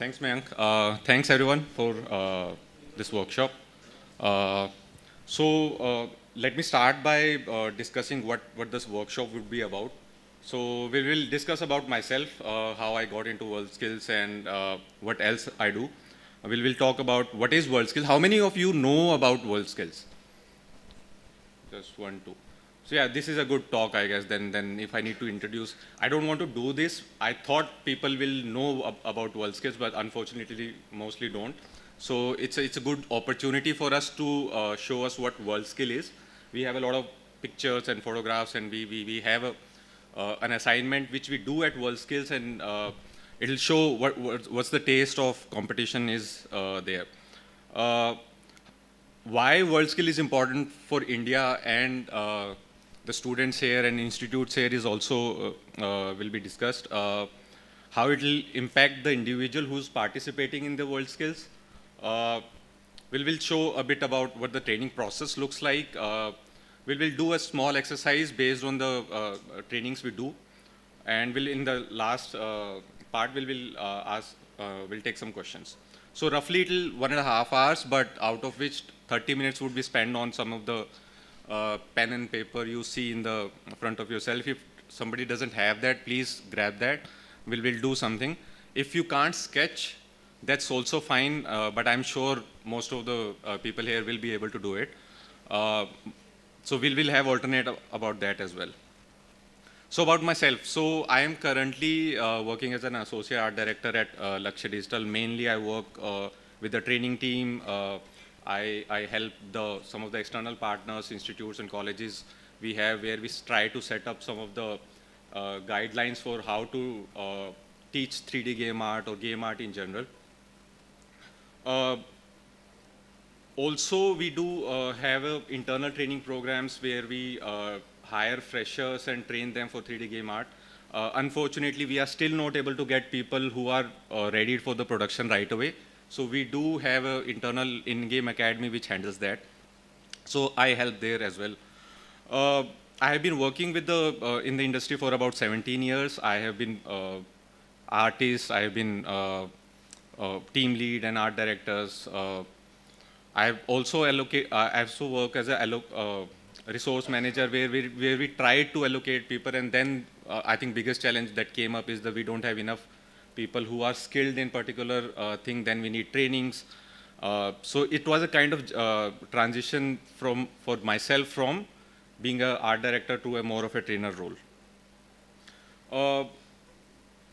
Thanks, Mayank. Thanks, everyone, for this workshop. Uh, Let me start by discussing what this workshop would be about. So we will discuss about myself, how I got into WorldSkills and what else I do. We'll talk about what is WorldSkills. How many of you know about WorldSkills? Just one, two. So yeah, this is a good talk, I guess. Then if I need to introduce, I don't want to do this. I thought people will know about WorldSkills, but unfortunately, mostly don't. So it's a good opportunity for us to show us what WorldSkill is. We have a lot of pictures and photographs, and we have an assignment which we do at WorldSkills, and it'll show what's the taste of competition is there. Uh, why WorldSkill is important for India and the students here and institutes here is also will be discussed. How it will impact the individual who's participating in the WorldSkills. We'll show a bit about what the training process looks like. We'll do a small exercise based on the trainings we do, and we'll in the last part we'll take some questions. So roughly it'll 1.5 hours, but out of which 30 minutes would be spent on some of the pen and paper you see in the front of yourself. If somebody doesn't have that, please grab that. We'll do something. If you can't sketch, that's also fine, but I'm sure most of the people here will be able to do it. So we'll have alternate about that as well. So about myself. So I am currently working as an associate art director at Lakshya Digital. Mainly I work with the training team. I help some of the external partners, institutes and colleges we have where we try to set up some of the guidelines for how to teach 3D game art or game art in general. Also, we do have internal training programs where we hire freshers and train them for 3D game art. Unfortunately, we are still not able to get people who are ready for the production right away. So we do have an internal in-game academy which handles that. So I help there as well. I have been working with in the industry for about 17 years. I have been artist, I have been team lead and art directors. I have also worked as a resource manager where we tried to allocate people, and then I think biggest challenge that came up is that we don't have enough people who are skilled in particular thing. Then we need trainings. So it was a kind of transition for myself from being an art director to a more of a trainer role.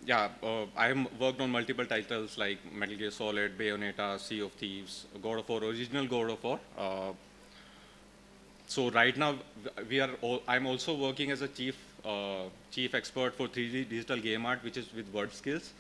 I have worked on multiple titles like Metal Gear Solid, Bayonetta, Sea of Thieves, God of War, original God of War. So right now, I'm also working as a chief expert for 3D digital game art, which is with WorldSkills,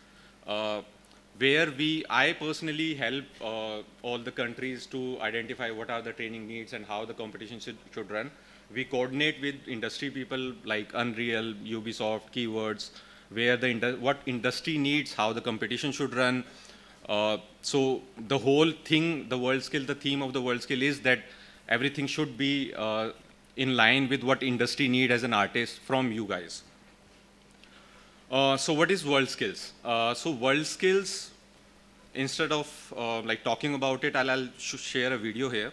where I personally help all the countries to identify what are the training needs and how the competition should run. We coordinate with industry people like Unreal, Ubisoft, Keywords, where what industry needs, how the competition should run. So the whole thing, the theme of the WorldSkill is that everything should be in line with what industry need as an artist from you guys. So what is WorldSkills? So WorldSkills, instead of like talking about it, I'll share a video here.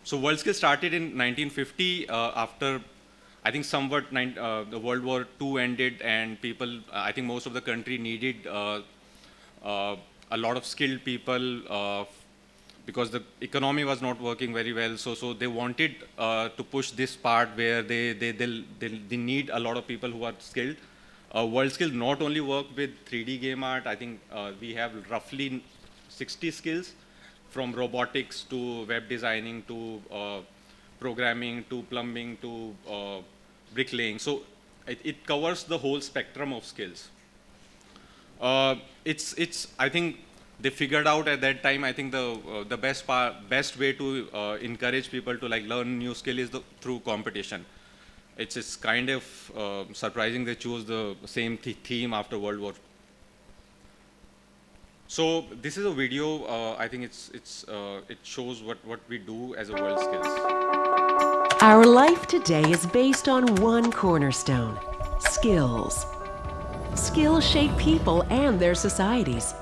So WorldSkills started in 1950 after I think somewhat the World War II ended, and people, I think most of the country needed a lot of skilled people because the economy was not working very well. So they wanted to push this part where they need a lot of people who are skilled. WorldSkills not only work with 3D game art. I think we have roughly 60 skills, from robotics to web designing to programming to plumbing to bricklaying. So it covers the whole spectrum of skills. I think they figured out at that time, I think the best way to encourage people to like learn new skill is through competition. It's kind of surprising they choose the same theme after World War. So this is a video. I think it shows what we do as a WorldSkills. Our life today is based on one cornerstone: skills. Skills shape people and their societies.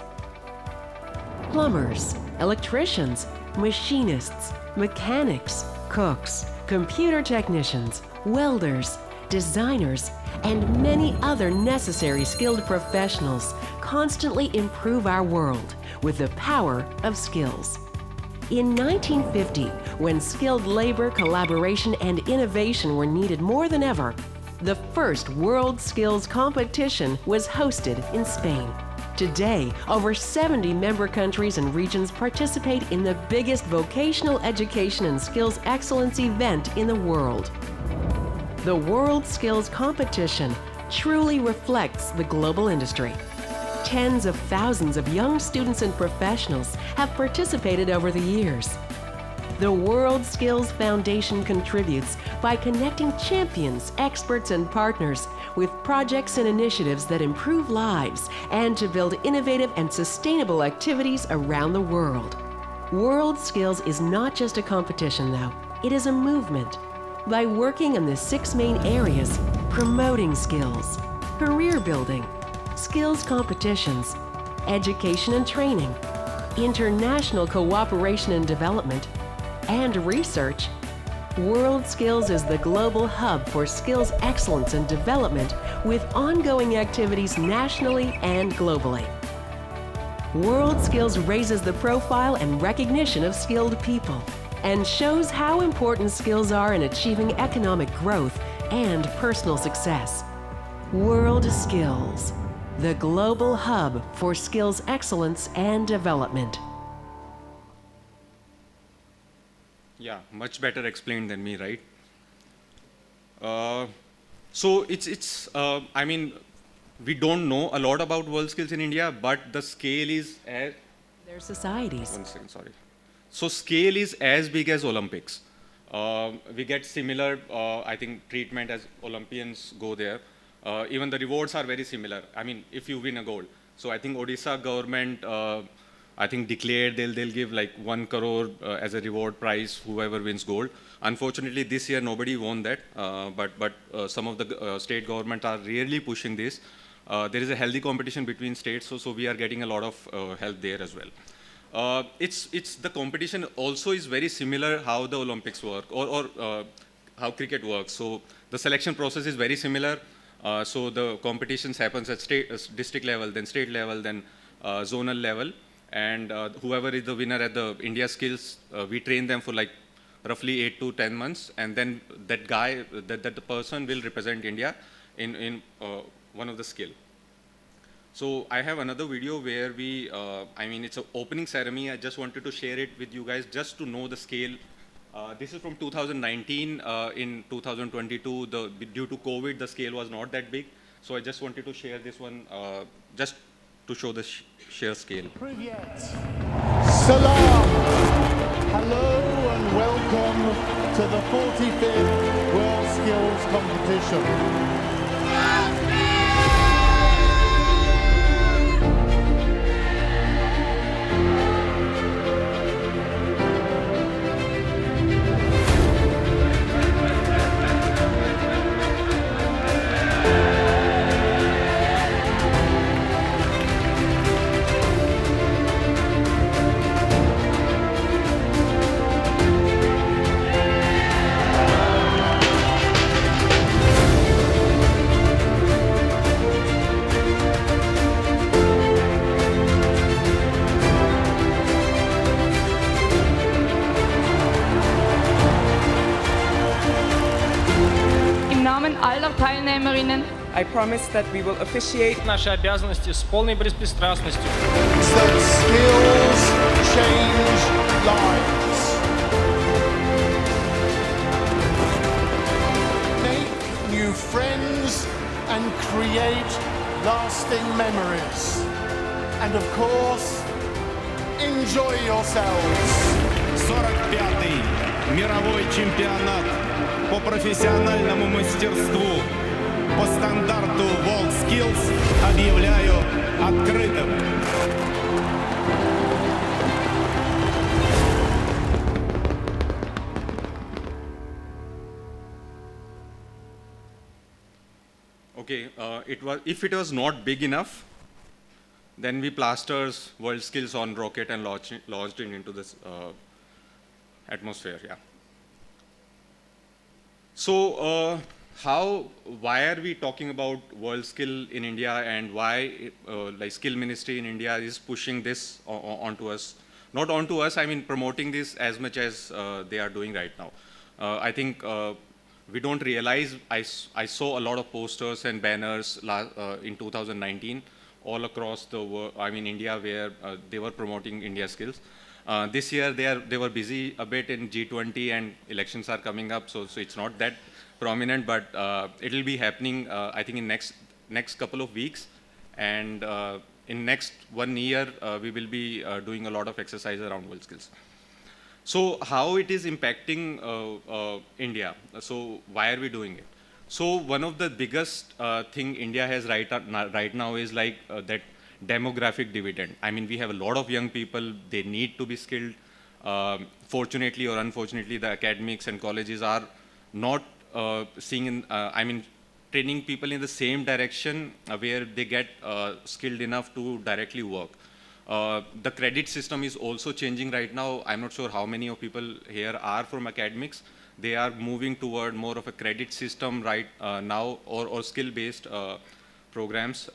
plumbers, electricians, machinists, mechanics, cooks, computer technicians, welders, designers, and many other necessary skilled professionals constantly improve our world with the power of skills. In 1950, when skilled labor, collaboration, and innovation were needed more than ever, the first WorldSkills competition was hosted in Spain. Today, over 70 member countries and regions participate in the biggest vocational education and skills excellence event in the world. The WorldSkills competition truly reflects the global industry. Tens of thousands of young students and professionals have participated over the years. The WorldSkills Foundation contributes by connecting champions, experts, and partners with projects and initiatives that improve lives and to build innovative and sustainable activities around the world. WorldSkills is not just a competition, though. It is a movement. By working in the 6 main areas, promoting skills, career building, skills competitions, education and training, international cooperation and development, and research, WorldSkills is the global hub for skills excellence and development with ongoing activities nationally and globally. WorldSkills raises the profile and recognition of skilled people and shows how important skills are in achieving economic growth and personal success. WorldSkills, the global hub for skills excellence and development. Yeah, much better explained than me, right? So I mean, we don't know a lot about WorldSkills in India, but the scale is as... Their societies. 1 second, sorry. So scale is as big as Olympics. We get similar, I think, treatment as Olympians go there. Even the rewards are very similar. I mean, if you win a gold. So I think Odisha government, I think declared they'll give like 1 crore as a reward prize whoever wins gold. Unfortunately, this year nobody won that, but some of the state governments are really pushing this. There is a healthy competition between states, so we are getting a lot of help there as well. It's the competition also is very similar how the Olympics work or how cricket works. So the selection process is very similar. So the competitions happens at district level, then state level, then zonal level. And whoever is the winner at the India Skills, we train them for like roughly 8 to 10 months. And then that guy, the person will represent India in one of the skill. So I have another video where we, I mean, it's an opening ceremony. I just wanted to share it with you guys just to know the scale. This is from 2019. In 2022, due to COVID, the scale was not that big. So I just wanted to share this one just to show the sheer scale. Privyet. Salam. Hello and welcome to the 45th WorldSkills competition. I promise that we will officiate наши обязанности с полной беспристрастностью. That skills change lives. Make new friends and create lasting memories. And of course, enjoy yourselves. 45-й мировой чемпионат по профессиональному мастерству по стандарту WorldSkills объявляю открытым. Okay, if it was not big enough, Then we plasters WorldSkills on rocket and launched it into this atmosphere. Yeah. So why are we talking about WorldSkill in India, and why like Skill Ministry in India is pushing this onto us? Not onto us, I mean promoting this as much as they are doing right now. I think we don't realize, I saw a lot of posters and banners in 2019 all across the world, I mean India, where they were promoting India skills. This year they were busy a bit in G20 and elections are coming up, so it's not that prominent, but it'll be happening I think in next couple of weeks, and in next 1 year we will be doing a lot of exercise around WorldSkills. So how it is impacting India? So why are we doing it? So one of the biggest thing India has right now is like that demographic dividend. I mean, we have a lot of young people, they need to be skilled. Fortunately or unfortunately, the academics and colleges are not seeing, I mean, training people in the same direction where they get skilled enough to directly work. The credit system is also changing right now. I'm not sure how many of people here are from academics. They are moving toward more of a credit system right now, or skill-based programs.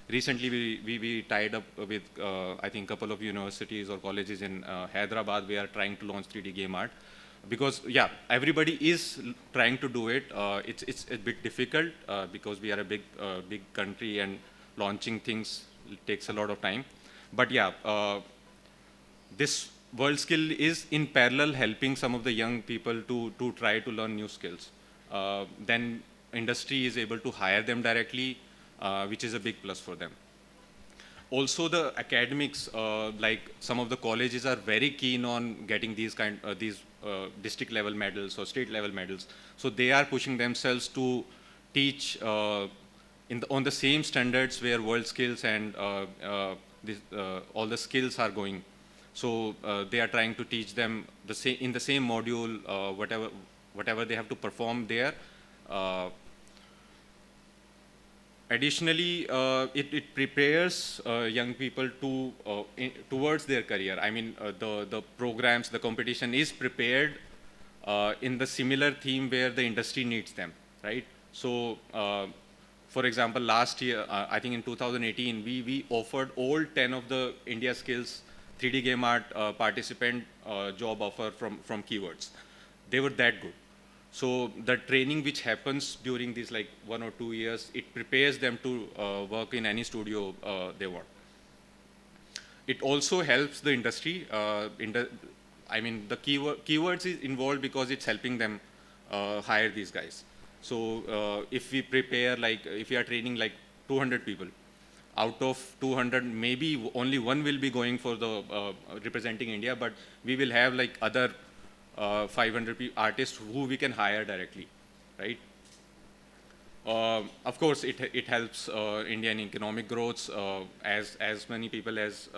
Recently, we tied up with, I think, a couple of universities or colleges in Hyderabad. We are trying to launch 3D game art. Because, yeah, everybody is trying to do it. It's a bit difficult because we are a big country, and launching things takes a lot of time. But yeah, this WorldSkill is in parallel helping some of the young people to try to learn new skills. Then industry is able to hire them directly, which is a big plus for them. Also, the academics, like some of the colleges are very keen on getting these district level medals or state level medals. So they are pushing themselves to teach on the same standards where WorldSkills and all the skills are going. So they are trying to teach them in the same module, whatever they have to perform there. Additionally, it prepares young people towards their career. I mean, the programs, the competition is prepared in the similar theme where the industry needs them, right? So, for example, last year, I think in 2018, we offered all 10 of the India Skills 3D game art participant job offer from Keywords. They were that good. So the training which happens during these like 1 or 2 years, it prepares them to work in any studio they want. It also helps the industry. I mean, the Keywords is involved because it's helping them hire these guys. So if we prepare, like if we are training like 200 people, out of 200, maybe only one will be going for the representing India, but we will have like other 500 artists who we can hire directly, right? Of course, it helps Indian economic growth, as many people as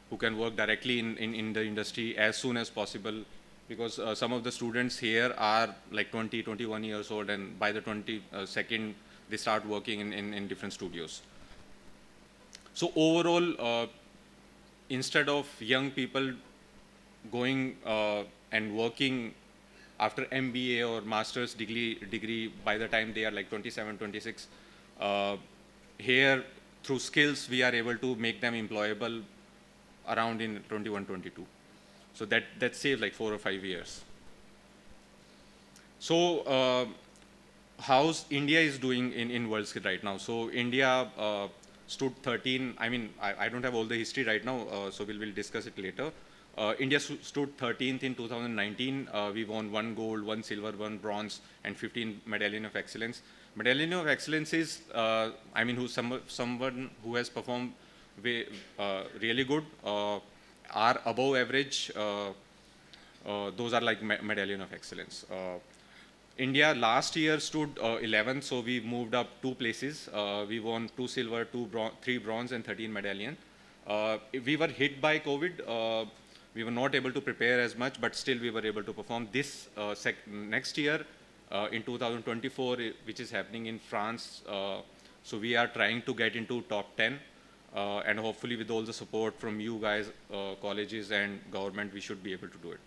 who can work directly in the industry as soon as possible, because some of the students here are like 20, 21 years old, and by the 22nd, they start working in different studios. So overall, instead of young people going and working after MBA or master's degree by the time they are like 27, 26, here through skills we are able to make them employable around in 21, 22. So that saves like 4 or 5 years. So how's India is doing in WorldSkill right now? So India stood 13. I mean, I don't have all the history right now, so we'll discuss it later. India stood 13th in 2019. We won 1 gold, 1 silver, 1 bronze, and 15 medallion of excellence. Medallion of excellence is, I mean, someone who has performed really good, are above average. Those are like medallion of excellence. India last year stood 11th, so we moved up 2 places. We won 2 silver, 3 bronze, and 13 medallion. We were hit by COVID. We were not able to prepare as much, but still we were able to perform. This next year, in 2024, which is happening in France, so we are trying to get into top 10. and hopefully with all the support from you guys, colleges and government, we should be able to do it.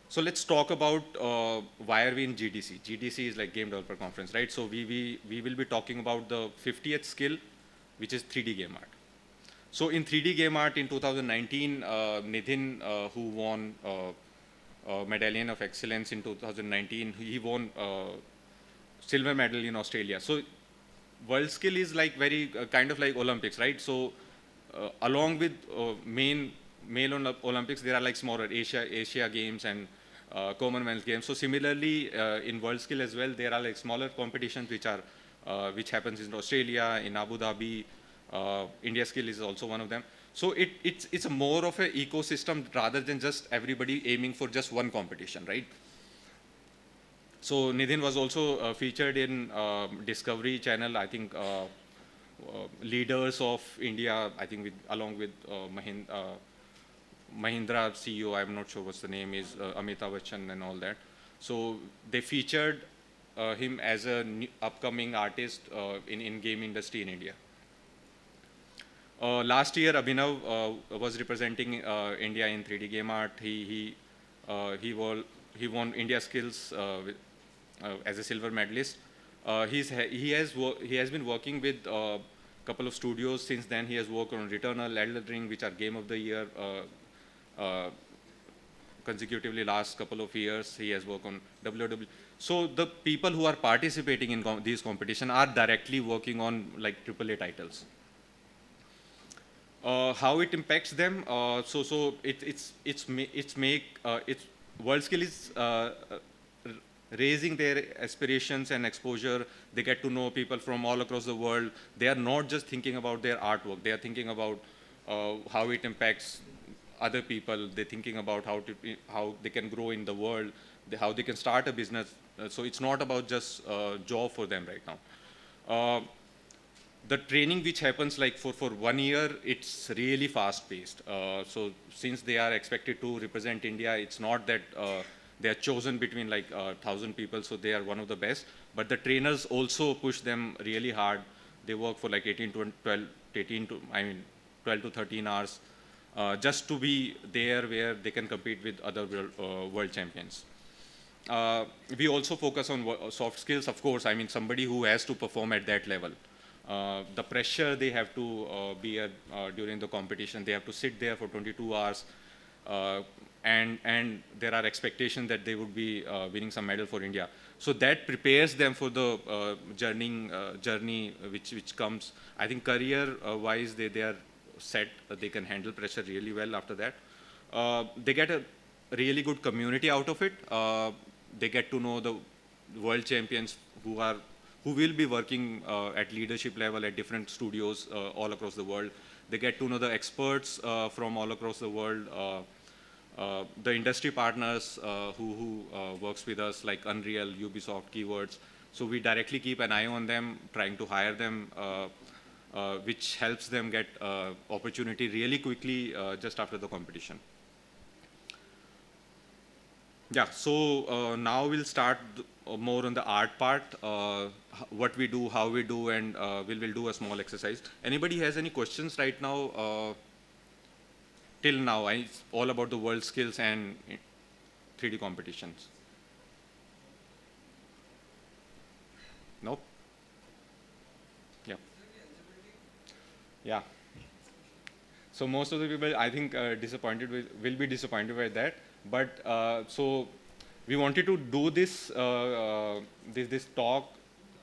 So let's talk about why are we in GDC. GDC is like Game Developer Conference, right? So we will be talking about the 50th skill, which is 3D game art. So in 3D game art in 2019, Nithin, who won Medallion of Excellence in 2019, he won silver medal in Australia. So WorldSkill is like very kind of like Olympics, right? So along with main Olympics, there are like smaller Asia Games and Commonwealth Games. So similarly, in WorldSkill as well, there are like smaller competitions which happens in Australia, in Abu Dhabi. India Skill is also one of them. So it's a more of an ecosystem rather than just everybody aiming for just one competition, right? So Nithin was also featured in Discovery Channel, I think Leaders of India, I think along with Mahindra CEO, I'm not sure what's the name is, Amitabh Bachchan and all that. So they featured him as a upcoming artist in game industry in India. Last year, Abhinav was representing India in 3D game art. He won India Skills as a silver medalist. He has been working with a couple of studios since then. He has worked on Returnal, Elden Ring, which are Game of the Year consecutively last couple of years. He has worked on WW. So the people who are participating in these competitions are directly working on like AAA titles. How it impacts them? It's WorldSkill is raising their aspirations and exposure. They get to know people from all across the world. They are not just thinking about their artwork. They are thinking about how it impacts other people. They're thinking about how they can grow in the world, how they can start a business. So it's not about just job for them right now. The training which happens like for 1 year, it's really fast paced. So since they are expected to represent India, it's not that they are chosen between like 1,000 people, so they are one of the best. But the trainers also push them really hard. They work for like 12 to 13 hours just to be there where they can compete with other world champions. We also focus on soft skills, of course. I mean, somebody who has to perform at that level. The pressure they have to bear during the competition, they have to sit there for 22 hours, and there are expectations that they would be winning some medal for India. So that prepares them for the journey which comes. I think career-wise, they are set. They can handle pressure really well after that. They get a really good community out of it. They get to know the world champions who will be working at leadership level at different studios all across the world. They get to know the experts from all across the world, the industry partners who works with us, like Unreal, Ubisoft, Keywords. So we directly keep an eye on them, trying to hire them, which helps them get opportunity really quickly just after the competition. Yeah, so now we'll start more on the art part, what we do, how we do, and we'll do a small exercise. Anybody has any questions right now? Till now, it's all about the WorldSkills and 3D competitions. Nope? Yeah. Yeah. So most of the people, I think, will be disappointed by that. But so we wanted to do this this talk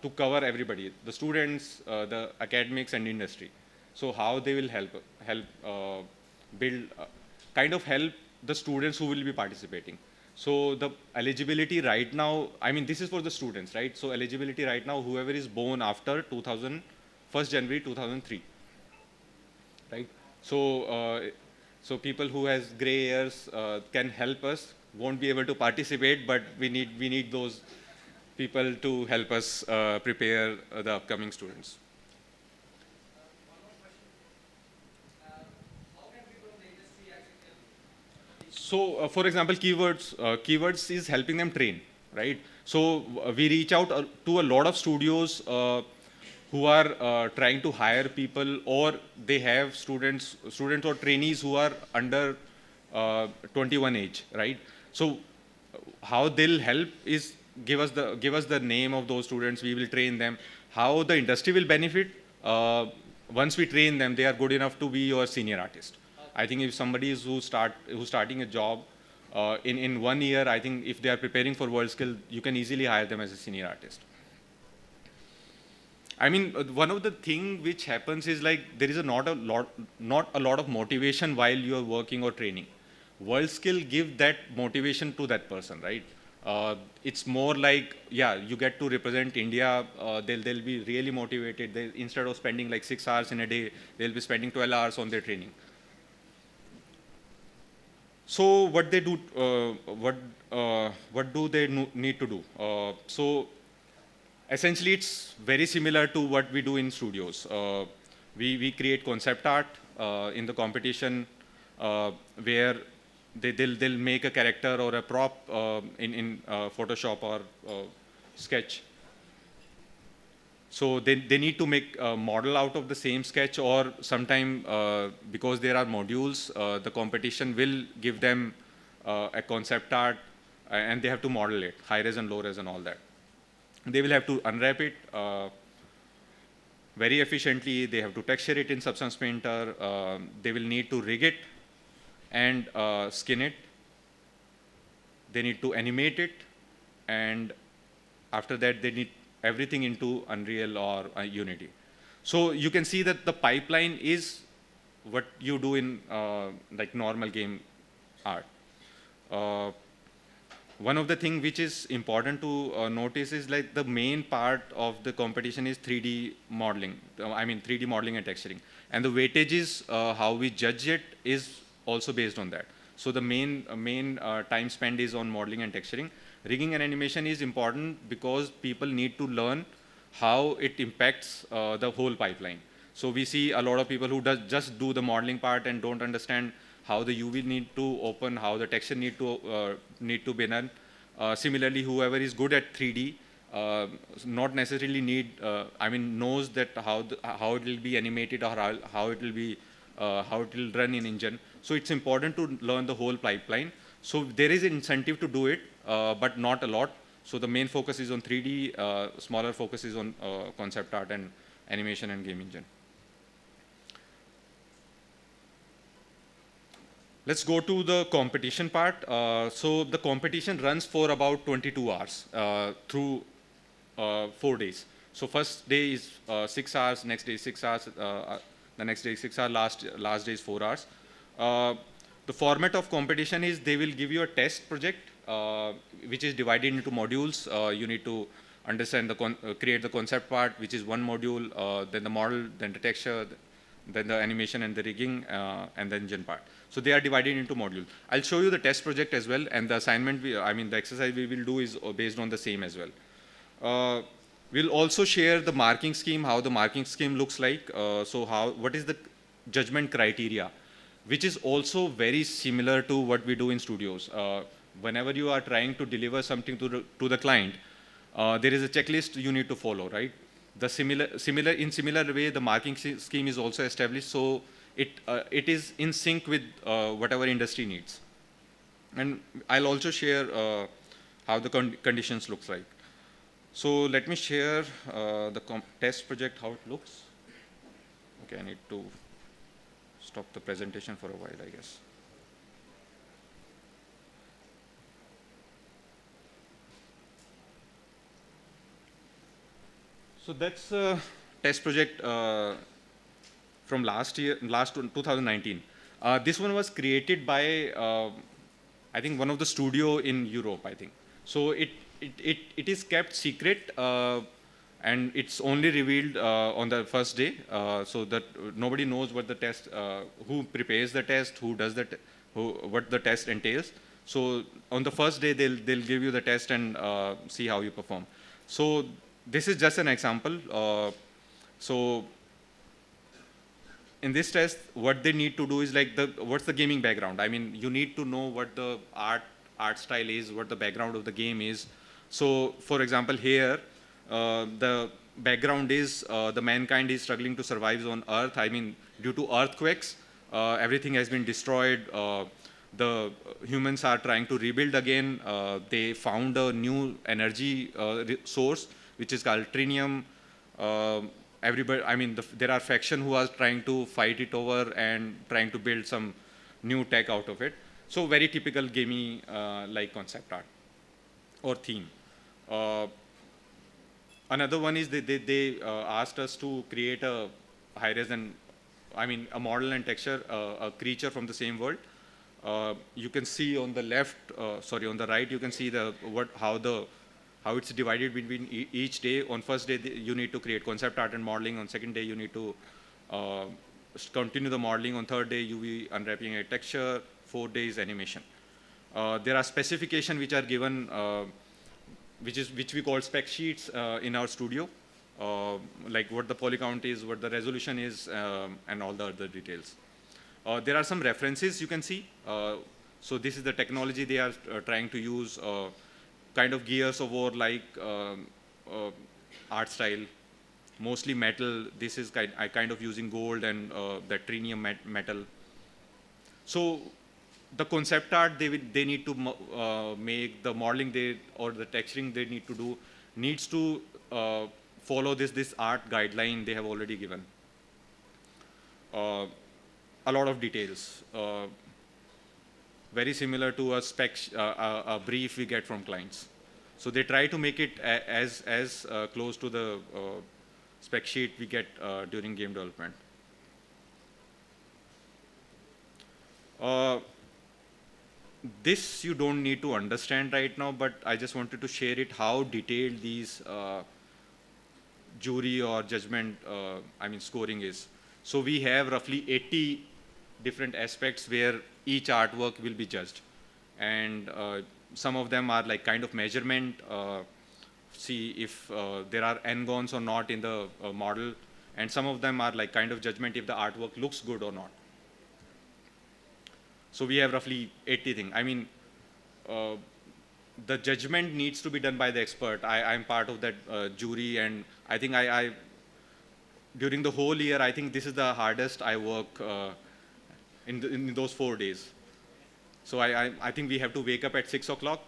to cover everybody, the students, the academics, and industry. So how they will help build, kind of help the students who will be participating. So the eligibility right now, I mean, this is for the students, right? So eligibility right now, whoever is born after 1st January 2003, right? So so people who has gray hairs can help us. Won't be able to participate, but we need those people to help us prepare the upcoming students. So, for example, keywords is helping them train, right? So we reach out to a lot of studios who are trying to hire people, or they have students or trainees who are under 21 age, right? So how they'll help is give us the name of those students. We will train them. How the industry will benefit, once we train them, they are good enough to be your senior artist. I think if somebody is who's starting a job in 1 year, I think if they are preparing for WorldSkills, you can easily hire them as a senior artist. I mean, one of the thing which happens is like there is not a lot of motivation while you are working or training. WorldSkill give that motivation to that person, right? It's more like, yeah, you get to represent India. They'll be really motivated. Instead of spending like 6 hours in a day, they'll be spending 12 hours on their training. So what they do, what do they need to do? So essentially, it's very similar to what we do in studios. We create concept art in the competition, where they'll make a character or a prop in Photoshop or Sketch. So they need to make a model out of the same sketch, or sometime because there are modules, the competition will give them a concept art, and they have to model it, high res and low res and all that. They will have to unwrap it very efficiently. They have to texture it in Substance Painter. They will need to rig it and skin it. They need to animate it, and after that they need everything into Unreal or Unity. So you can see that the pipeline is what you do in like normal game art. One of the things which is important to notice is like the main part of the competition is 3D modeling. I mean 3D modeling and texturing. And the weightage is how we judge it is also based on that. So the main time spent is on modeling and texturing. Rigging and animation is important because people need to learn how it impacts the whole pipeline. So we see a lot of people who just do the modeling part and don't understand how the UV need to open, how the texture need to be done. Similarly, whoever is good at 3D, not necessarily knows that how it will be animated, or how it will run in engine. So it's important to learn the whole pipeline. So there is an incentive to do it, but not a lot. So the main focus is on 3D, smaller focus is on concept art and animation and game engine. Let's go to the competition part. So the competition runs for about 22 hours through 4 days. So first day is 6 hours, next day is 6 hours, the next day is 6 hours, last day is 4 hours. The format of competition is they will give you a test project, which is divided into modules. You need to understand create the concept part, which is one module, then the model, then the texture, then the animation and the rigging, and the engine part. So they are divided into modules. I'll show you the test project as well, and the assignment, the exercise we will do is based on the same as well. We'll also share the marking scheme, how the marking scheme looks like. What is the judgment criteria, which is also very similar to what we do in studios. Whenever you are trying to deliver something to the client, there is a checklist you need to follow, right? The similar way, the marking scheme is also established, so it is in sync with whatever industry needs. And I'll also share how the conditions looks like. So let me share the test project, how it looks. Okay, I need to stop the presentation for a while, I guess. So that's a test project from last 2019. This one was created by, I think, one of the studio in Europe, I think. So it is kept secret, and it's only revealed on the first day, so that nobody knows what the test, who prepares the test, who does what the test entails. So on the first day, they'll give you the test and see how you perform. So this is just an example. So in this test, what they need to do is like what's the gaming background? I mean, you need to know what the art style is, what the background of the game is. So for example, here, The background is the mankind is struggling to survive on Earth. I mean, due to earthquakes, everything has been destroyed. The humans are trying to rebuild again. They found a new energy source, which is called trinium. Everybody, I mean, there are factions who are trying to fight it over and trying to build some new tech out of it. So very typical gamey like concept art or theme. Another one is they asked us to create a high-res and, I mean, a model and texture, a creature from the same world. You can see on the left, sorry, on the right, you can see how it's divided between each day. On first day, you need to create concept art and modeling. On second day, you need to continue the modeling. On third day, you will be unwrapping a texture. 4 days animation. There are specifications which are given, which we call spec sheets in our studio, like what the poly count is, what the resolution is, and all the other details. There are some references you can see. So this is the technology they are trying to use, kind of Gears of War like art style, mostly metal. This is kind of using gold and that trinium metal. So the concept art they need to make, the modeling or the texturing they need to do needs to follow this art guideline they have already given. A lot of details, very similar to a brief we get from clients. So they try to make it as close to the spec sheet we get during game development. This you don't need to understand right now, but I just wanted to share it, how detailed these jury or judgment, I mean scoring is. So we have roughly 80 different aspects where each artwork will be judged. And some of them are like kind of measurement, see if there are n-gons or not in the model. And some of them are like kind of judgment if the artwork looks good or not. So we have roughly 80 things. I mean, the judgment needs to be done by the expert. I'm part of that jury, and I think during the whole year, I think this is the hardest I work in those 4 days. So I think we have to wake up at 6 o'clock,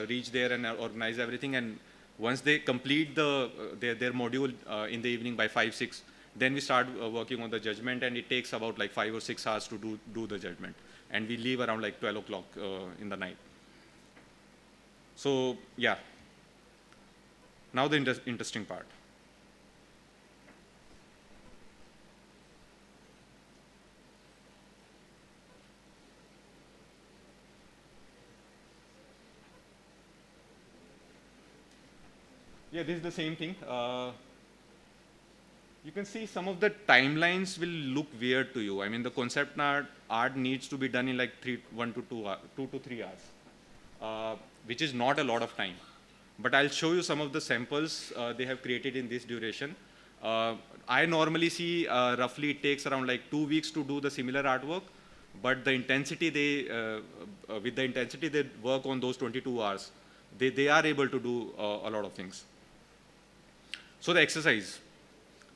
reach there and organize everything. And once they complete their module in the evening by 5, 6, then we start working on the judgment, and it takes about like 5 or 6 hours to do the judgment. And we leave around like 12 o'clock in the night. So yeah, now the interesting part. Yeah, this is the same thing. You can see some of the timelines will look weird to you. I mean, the concept art needs to be done in like 2 to 3 hours, which is not a lot of time. But I'll show you some of the samples they have created in this duration. I normally see roughly it takes around like 2 weeks to do the similar artwork, but the intensity with the intensity they work on those 22 hours, they are able to do a lot of things. So the exercise,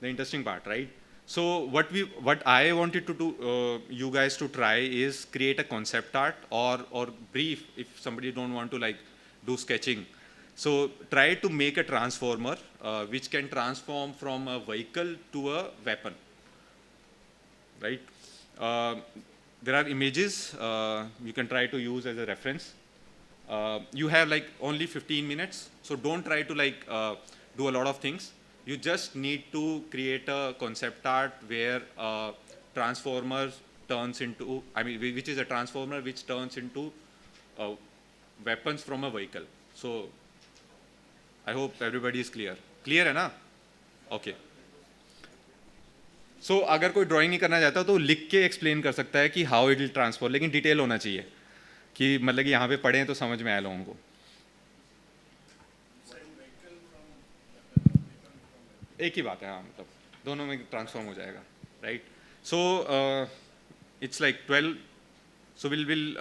the interesting part, right? So what I wanted to do, you guys to try is create a concept art or brief if somebody don't want to like do sketching. So try to make a transformer which can transform from a vehicle to a weapon, right? There are images you can try to use as a reference. You have like only 15 minutes, so don't try to like do a lot of things. You just need to create a concept art where transformer turns into, I mean, which is a transformer which turns into weapons from a vehicle. So I hope everybody is clear. Clear है ना? Okay. So अगर कोई drawing नहीं करना चाहता तो लिख के एक्सप्लेन कर सकता है कि हाउ इट विल ट्रांसफॉर, लेकिन डिटेल होना चाहिए कि मतलब कि यहाँ पे पढ़ें तो समझ में आए लोगों को. एक ही बात है, हाँ, मतलब दोनों में ट्रांसफॉर्म हो जाएगा, right? So it's like 12, so we'll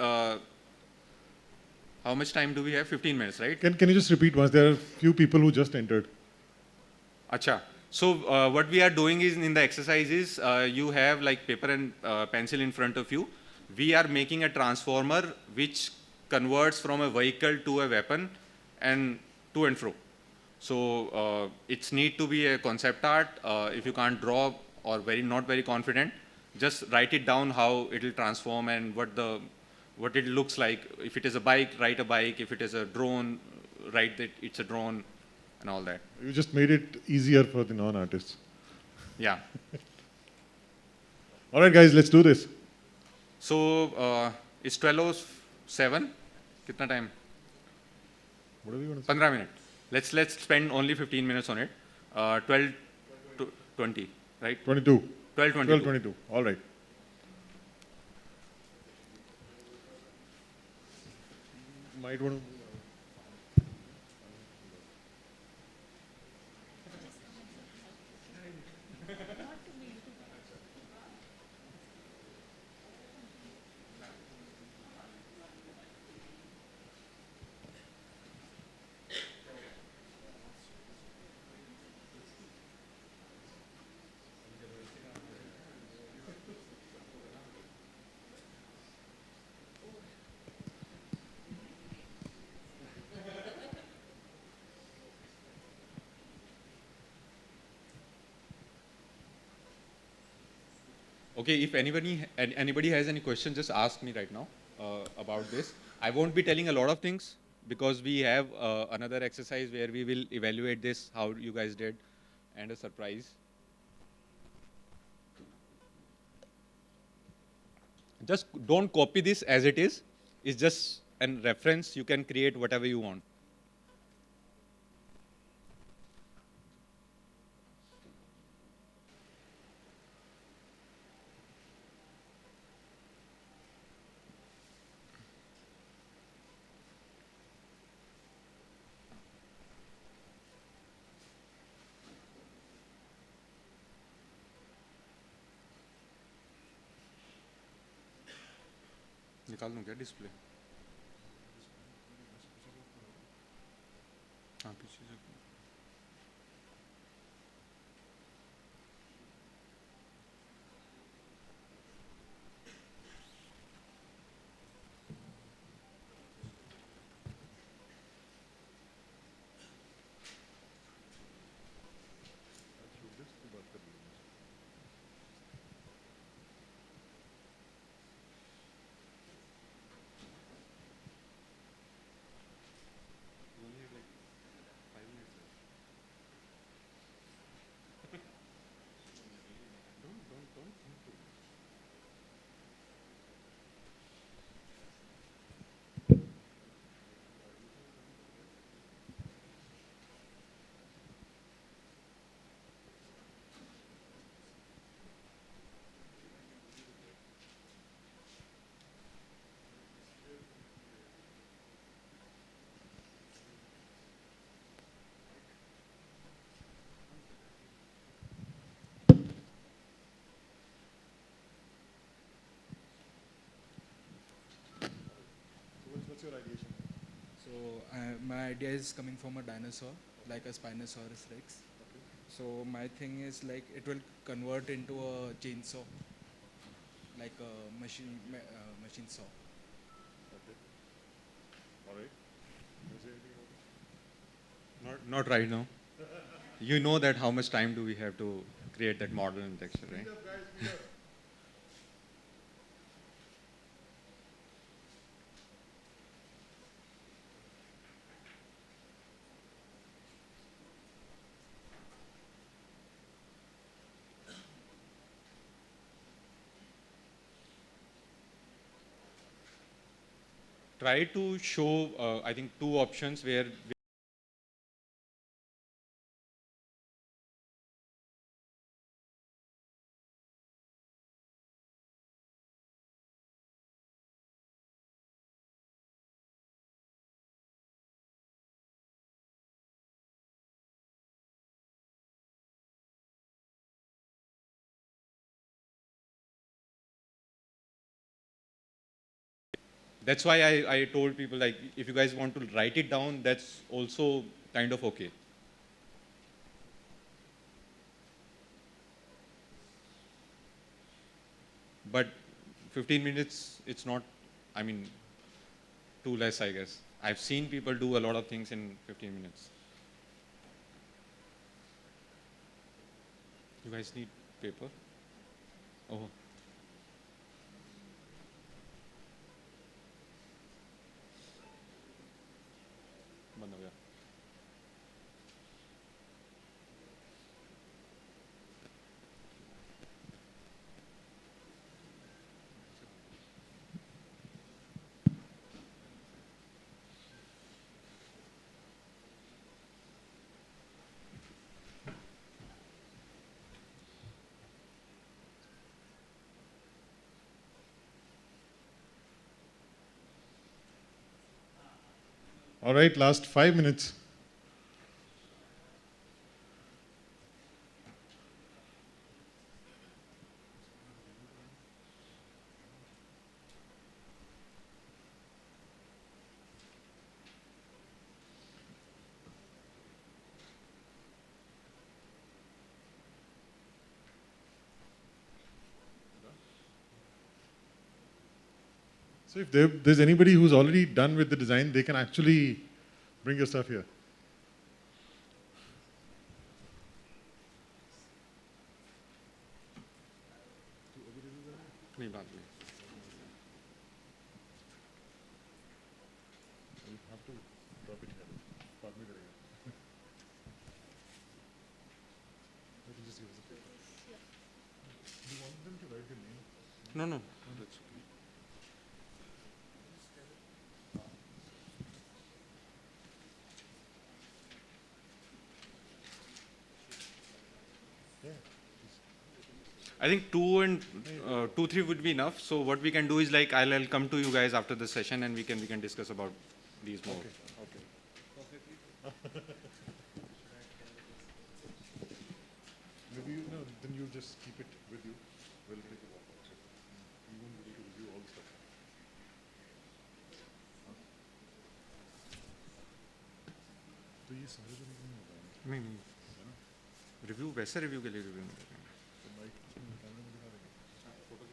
how much time do we have? 15 minutes, right? Can you just repeat once? There are few people who just entered. Acha. So what we are doing is in the exercise is you have like paper and pencil in front of you. We are making a transformer which converts from a vehicle to a weapon and to and fro. So it's need to be a concept art. If you can't draw or not very confident, just write it down how it will transform and what it looks like. If it is a bike, write a bike. If it is a drone, write that it's a drone and all that. You just made it easier for the non-artists. Yeah. All right, guys, let's do this. So it's 12:07. Kitna time? What are we going to say? 15 minutes. Let's spend only 15 minutes on it. 12 to 20, right? 22. 12:22. 12:22. All right. Might want to. Okay, if anybody has any questions, just ask me right now about this. I won't be telling a lot of things because we have another exercise where we will evaluate this, how you guys did, and a surprise. Just don't copy this as it is. It's just a reference. You can create whatever you want. निकाल दूं क्या display? हाँ पीछे से. What's your ideation? So my idea is coming from a dinosaur, like a Spinosaurus Rex. So my thing is like it will convert into a chainsaw, like a machine saw. Okay. All right. Is there anything about it? Not right now. You know that how much time do we have to create that model and texture, right? Speed up, guys, speed up. Try to show, I think, two options where that's why I told people, like, if you guys want to write it down, that's also kind of okay. but 15 minutes, it's not, I mean, too less, I guess. I've seen people do a lot of things in 15 minutes. You guys need paper? Oh. बंद हो गया. All right, last 5 minutes. So if there's anybody who's already done with the design, they can actually bring your stuff here. नहीं बात नहीं. You have to drop it here. बाद में करेंगे. Let me just give us a paper. Do you want them to write your name? No, no. That's okay. I think 2, 3 would be enough. So what we can do is like I'll come to you guys after the session and we can discuss about these more. Okay. Maybe then you just keep it with you. We'll take a walk. You won't be able to review all the stuff. तो ये सारे तो नहीं होता है. नहीं. Review वैसे review के लिए रिव्यू नहीं करेंगे. तो माइक कैमरे में दिखा देंगे. फोटो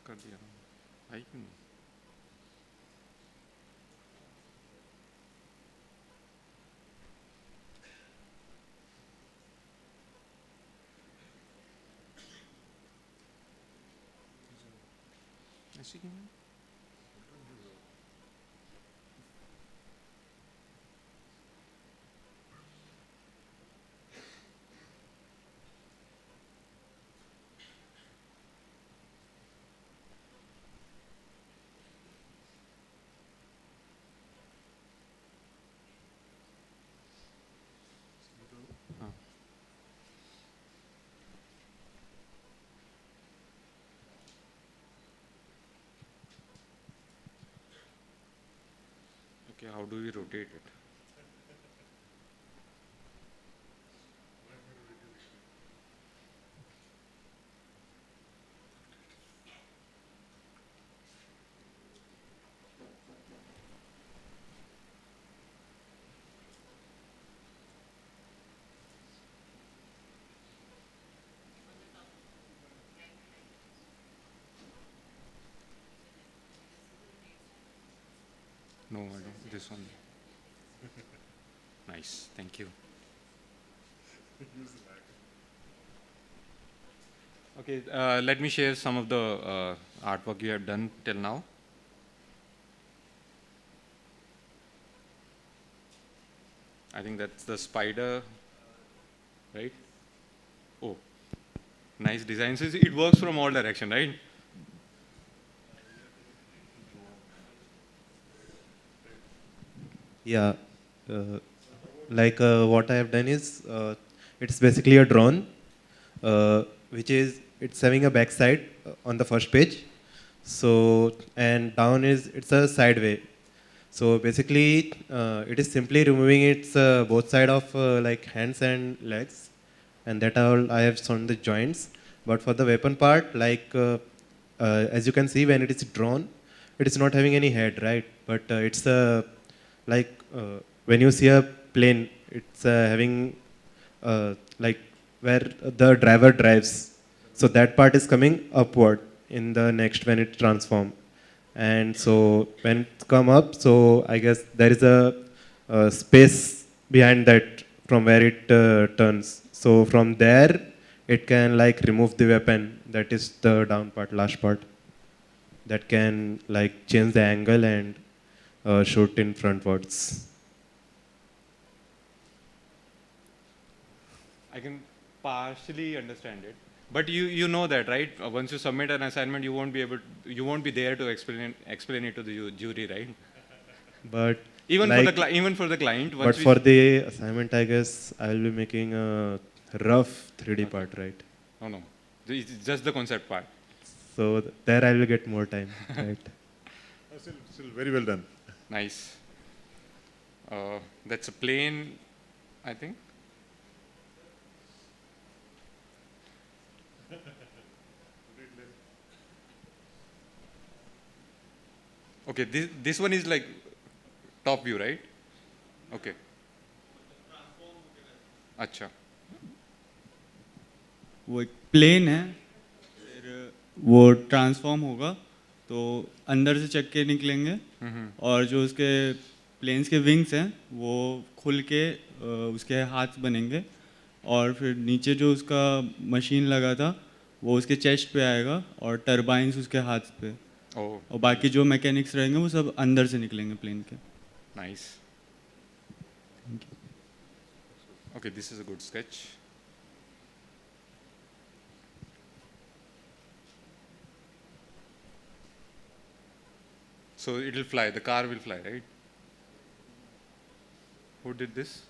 कर दिया. आई क्यों नहीं? ऐसे क्यों नहीं? Okay, how do we rotate it? No, I don't. This one. Nice. Thank you. Okay, let me share some of the artwork you have done till now. I think that's the spider, right? Oh, nice designs. It works from all direction, right? Yeah, uh, what I have done is it's basically a drone, which is it's having a backside on the first page. So and down is it's a sideway. So basically, it is simply removing its both side of like hands and legs, and that all I have shown the joints. But for the weapon part, as you can see when it is drawn, it is not having any head, right? But it's like when you see a plane, it's having like where the driver drives. So that part is coming upward in the next when it transform. And so when it come up, so I guess there is a space behind that from where it turns. So from there, it can like remove the weapon. That is the down part, last part. That can like change the angle and shoot in frontwards. I can partially understand it, but you know that, right? Once you submit an assignment, you won't be there to explain it to the jury, right? But Even like, for the even for the client. but for the assignment, I guess I will be making a rough 3D part, right? No, it's just the concept part. So there I will get more time, right? Still very well done. Nice. That's a plane, I think. Okay, this one is like top view, right? Okay. अच्छा. वो एक plane है, फिर वो transform होगा तो अंदर से चक्के निकलेंगे और जो उसके प्लेन्स के विंग्स हैं वो खुल के उसके हाथ बनेंगे और फिर नीचे जो उसका मशीन लगा था वो उसके चेस्ट पे आएगा और टरबाइंस उसके हाथ पे और बाकी जो मैकेनिक्स रहेंगे वो सब अंदर से निकलेंगे प्लेन के. Nice. Okay, this is a good sketch. So it will fly, the car will fly, right? Who did this?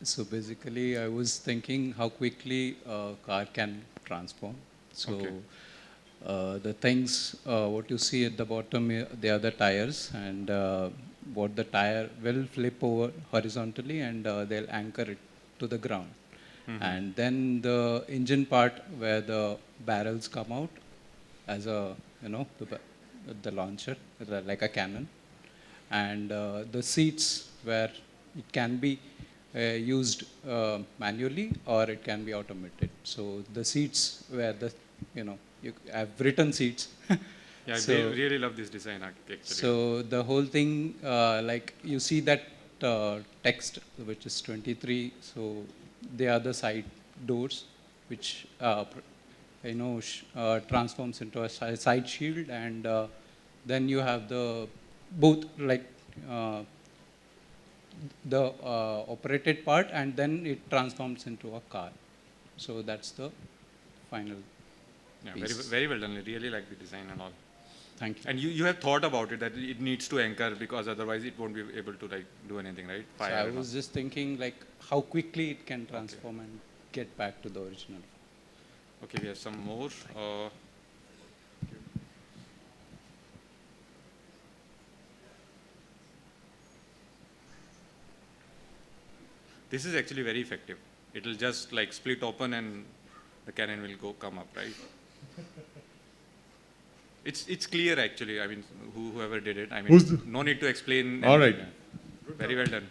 So basically, I was thinking how quickly a car can transform. So the things, what you see at the bottom, they are the tires, and what the tire will flip over horizontally, and they'll anchor it to the ground. And then the engine part, where the barrels come out as a, the launcher, like a cannon, and the seats where it can be used manually or it can be automated. So the seats where I've written seats. Yeah, I really love this design architecture. So the whole thing, like you see that text which is 23. So they are the side doors which transforms into a side shield, and then you have the both like the operated part, and then it transforms into a car. So that's the final piece. Very well done. I really like the design and all. Thank you. And you have thought about it that it needs to anchor because otherwise it won't be able to like do anything, right? So I was just thinking like how quickly it can transform and get back to the original. Okay, we have some more. This is actually very effective. It will just like split open and the cannon will come up, right? It's clear actually. I mean, whoever did it. I mean, no need to explain. All right. Very well done.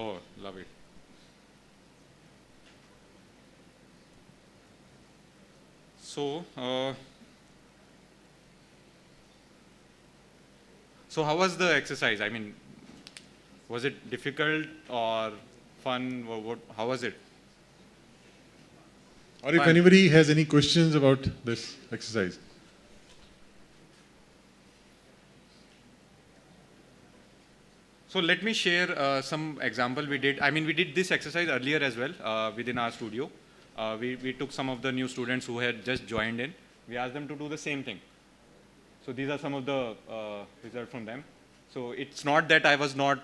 Oh, love it. So, so how was the exercise? I mean, was it difficult or fun? Or what? How was it? Or if Fun. anybody has any questions about this exercise. So let me share some example we did. I mean, we did this exercise earlier as well within our studio. We took some of the new students who had just joined in. We asked them to do the same thing. So these are some of the results from them. So it's not that I was not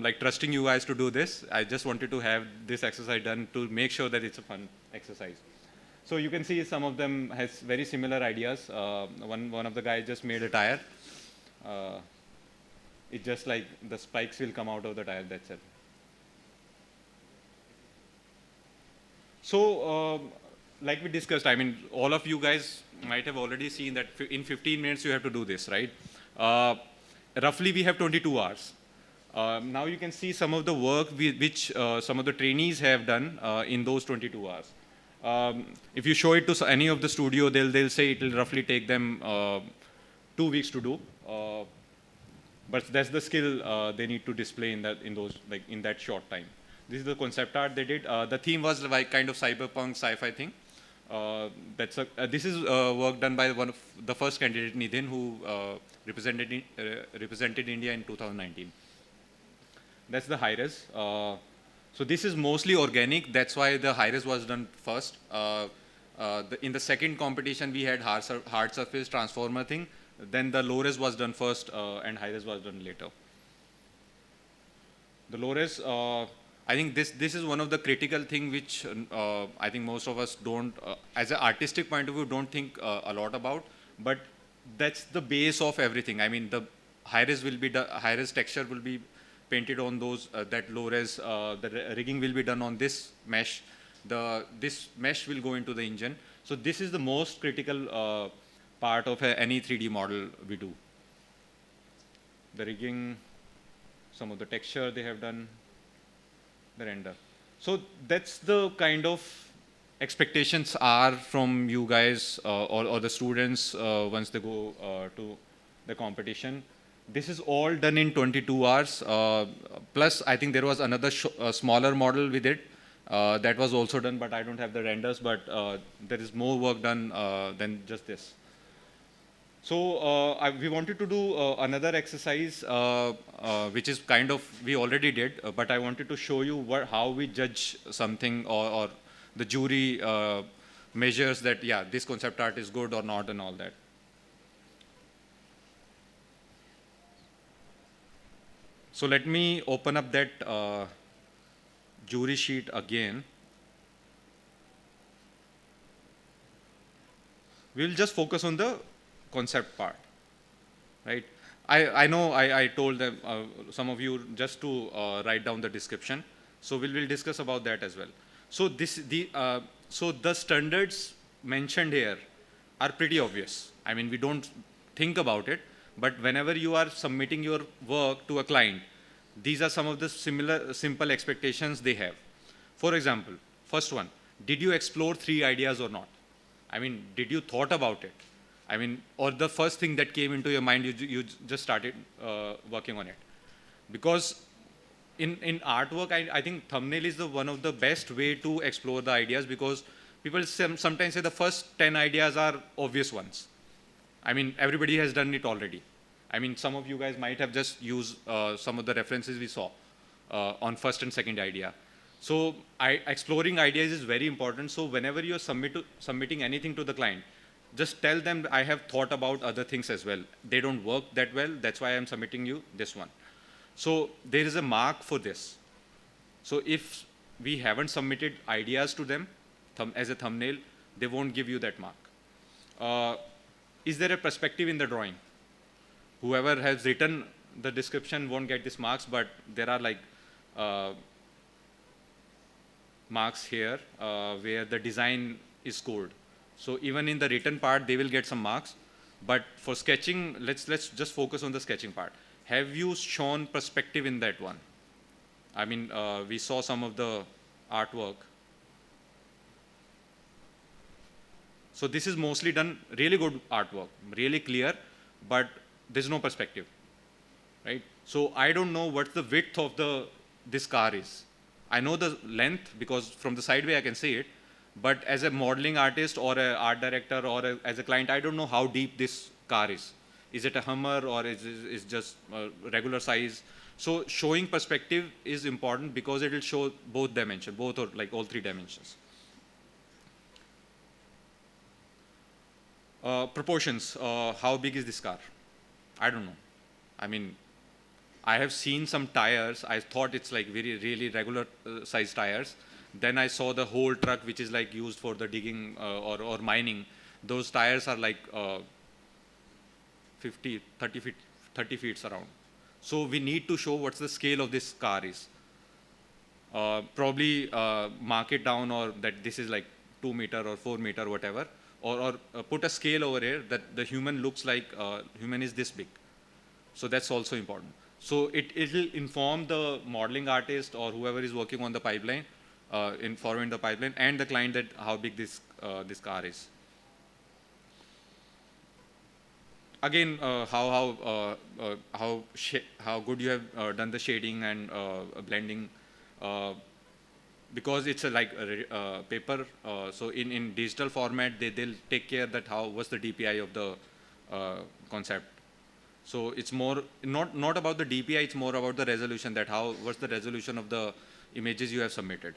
like trusting you guys to do this. I just wanted to have this exercise done to make sure that it's a fun exercise. So you can see some of them has very similar ideas. One of the guys just made a tire. It's just like the spikes will come out of the tire, that's it. So, like we discussed, I mean, all of you guys might have already seen that in 15 minutes you have to do this, right? Roughly we have 22 hours. Now you can see some of the work which some of the trainees have done in those 22 hours. If you show it to any of the studio, they'll say it will roughly take them 2 weeks to do. But that's the skill they need to display in that short time. This is the concept art they did. The theme was like kind of cyberpunk sci-fi thing. This is work done by one of the first candidate, Nidhin, who represented India in 2019. That's the high-res. So this is mostly organic. That's why the high-res was done first. In the second competition, we had hard surface transformer thing. Then the low-res was done first and high-res was done later. The low-res, I think this is one of the critical thing which I think most of us don't, as an artistic point of view, don't think a lot about. But that's the base of everything. I mean, the high-res texture will be painted on those, that low-res, the rigging will be done on this mesh. This mesh will go into the engine. So this is the most critical part of any 3D model we do. The rigging, some of the texture they have done, the render. So that's the kind of expectations are from you guys or the students once they go to the competition. This is all done in 22 hours. Plus, I think there was another smaller model we did. That was also done, but I don't have the renders, but there is more work done than just this. So we wanted to do another exercise, which is kind of, we already did, but I wanted to show you how we judge something or the jury measures that, yeah, this concept art is good or not and all that. So let me open up that jury sheet again. We'll just focus on the concept part, right? I know I told them, some of you just to write down the description. So we'll discuss about that as well. So so the standards mentioned here are pretty obvious. I mean, we don't think about it, but whenever you are submitting your work to a client, these are some of the simple expectations they have. For example, first one, did you explore 3 ideas or not? I mean, did you thought about it? I mean, or the first thing that came into your mind, you just started working on it. Because in artwork, I think thumbnail is one of the best way to explore the ideas, because people sometimes say the first 10 ideas are obvious ones. I mean, everybody has done it already. I mean, some of you guys might have just used some of the references we saw on first and second idea. So exploring ideas is very important. So whenever you're submitting anything to the client, just tell them I have thought about other things as well. They don't work that well. That's why I'm submitting you this one. So there is a mark for this. So if we haven't submitted ideas to them as a thumbnail, they won't give you that mark. Is there a perspective in the drawing? Whoever has written the description won't get these marks, but there are like marks here where the design is scored. So even in the written part, they will get some marks. But for sketching, let's just focus on the sketching part. Have you shown perspective in that one? I mean, we saw some of the artwork. So this is mostly done really good artwork, really clear, but there's no perspective, right? So I don't know what the width of this car is. I know the length because from the sideway I can see it, but as a modeling artist or an art director or as a client, I don't know how deep this car is. Is it a Hummer or is it just regular size? So showing perspective is important because it will show both dimensions, both or like all three dimensions. Proportions, how big is this car? I don't know. I mean, I have seen some tires. I thought it's like really regular size tires. Then I saw the whole truck, which is like used for the digging or mining. Those tires are like 30 feet around. So we need to show what's the scale of this car is. Probably mark it down or that this is like 2 meter or 4 meter, whatever. Or put a scale over here that the human looks like human is this big. So that's also important. So it will inform the modeling artist or whoever is working on the pipeline, following the pipeline, and the client that how big this car is. Again, how good you have done the shading and blending. Because it's like a paper, so in digital format, they'll take care that what's the DPI of the concept. So it's more not about the DPI, it's more about the resolution, that what's the resolution of the images you have submitted.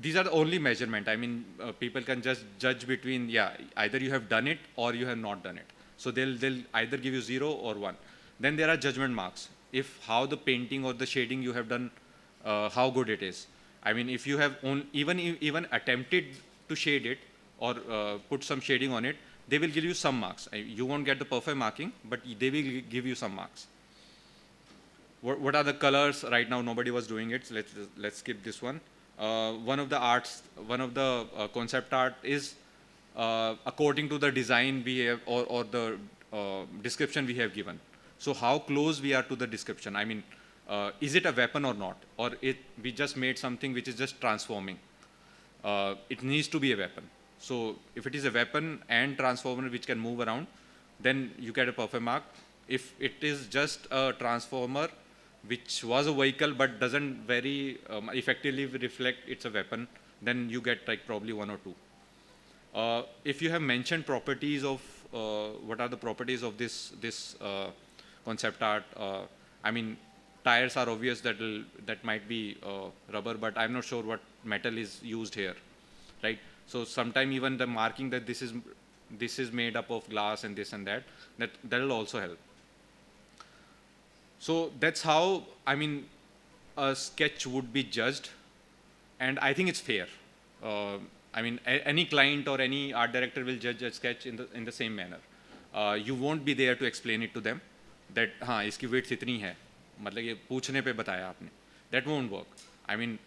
These are the only measurement. I mean, people can just judge between, either you have done it or you have not done it. So they'll either give you 0 or 1. Then there are judgment marks. If how the painting or the shading you have done, how good it is. I mean, if you have even attempted to shade it or put some shading on it, they will give you some marks. You won't get the perfect marking, but they will give you some marks. What are the colors? Right now, nobody was doing it. So let's skip this one. One of the concept art is according to the design we have or the description we have given. So how close we are to the description? I mean, is it a weapon or not? Or we just made something which is just transforming. It needs to be a weapon. So if it is a weapon and transformer which can move around, then you get a perfect mark. If it is just a transformer which was a vehicle but doesn't very effectively reflect it's a weapon, then you get like probably 1 or 2. If you have mentioned properties of what are the properties of this concept art, I mean, tires are obvious that might be rubber, but I'm not sure what metal is used here, right? So sometime even the marking that this is made up of glass and this and that will also help. So that's how, I mean, a sketch would be judged, and I think it's fair. I mean, any client or any art director will judge a sketch in the same manner. You won't be there to explain it to them that हाँ इसकी width इतनी है, मतलब ये पूछने पे बताया आपने. That won't work. I mean,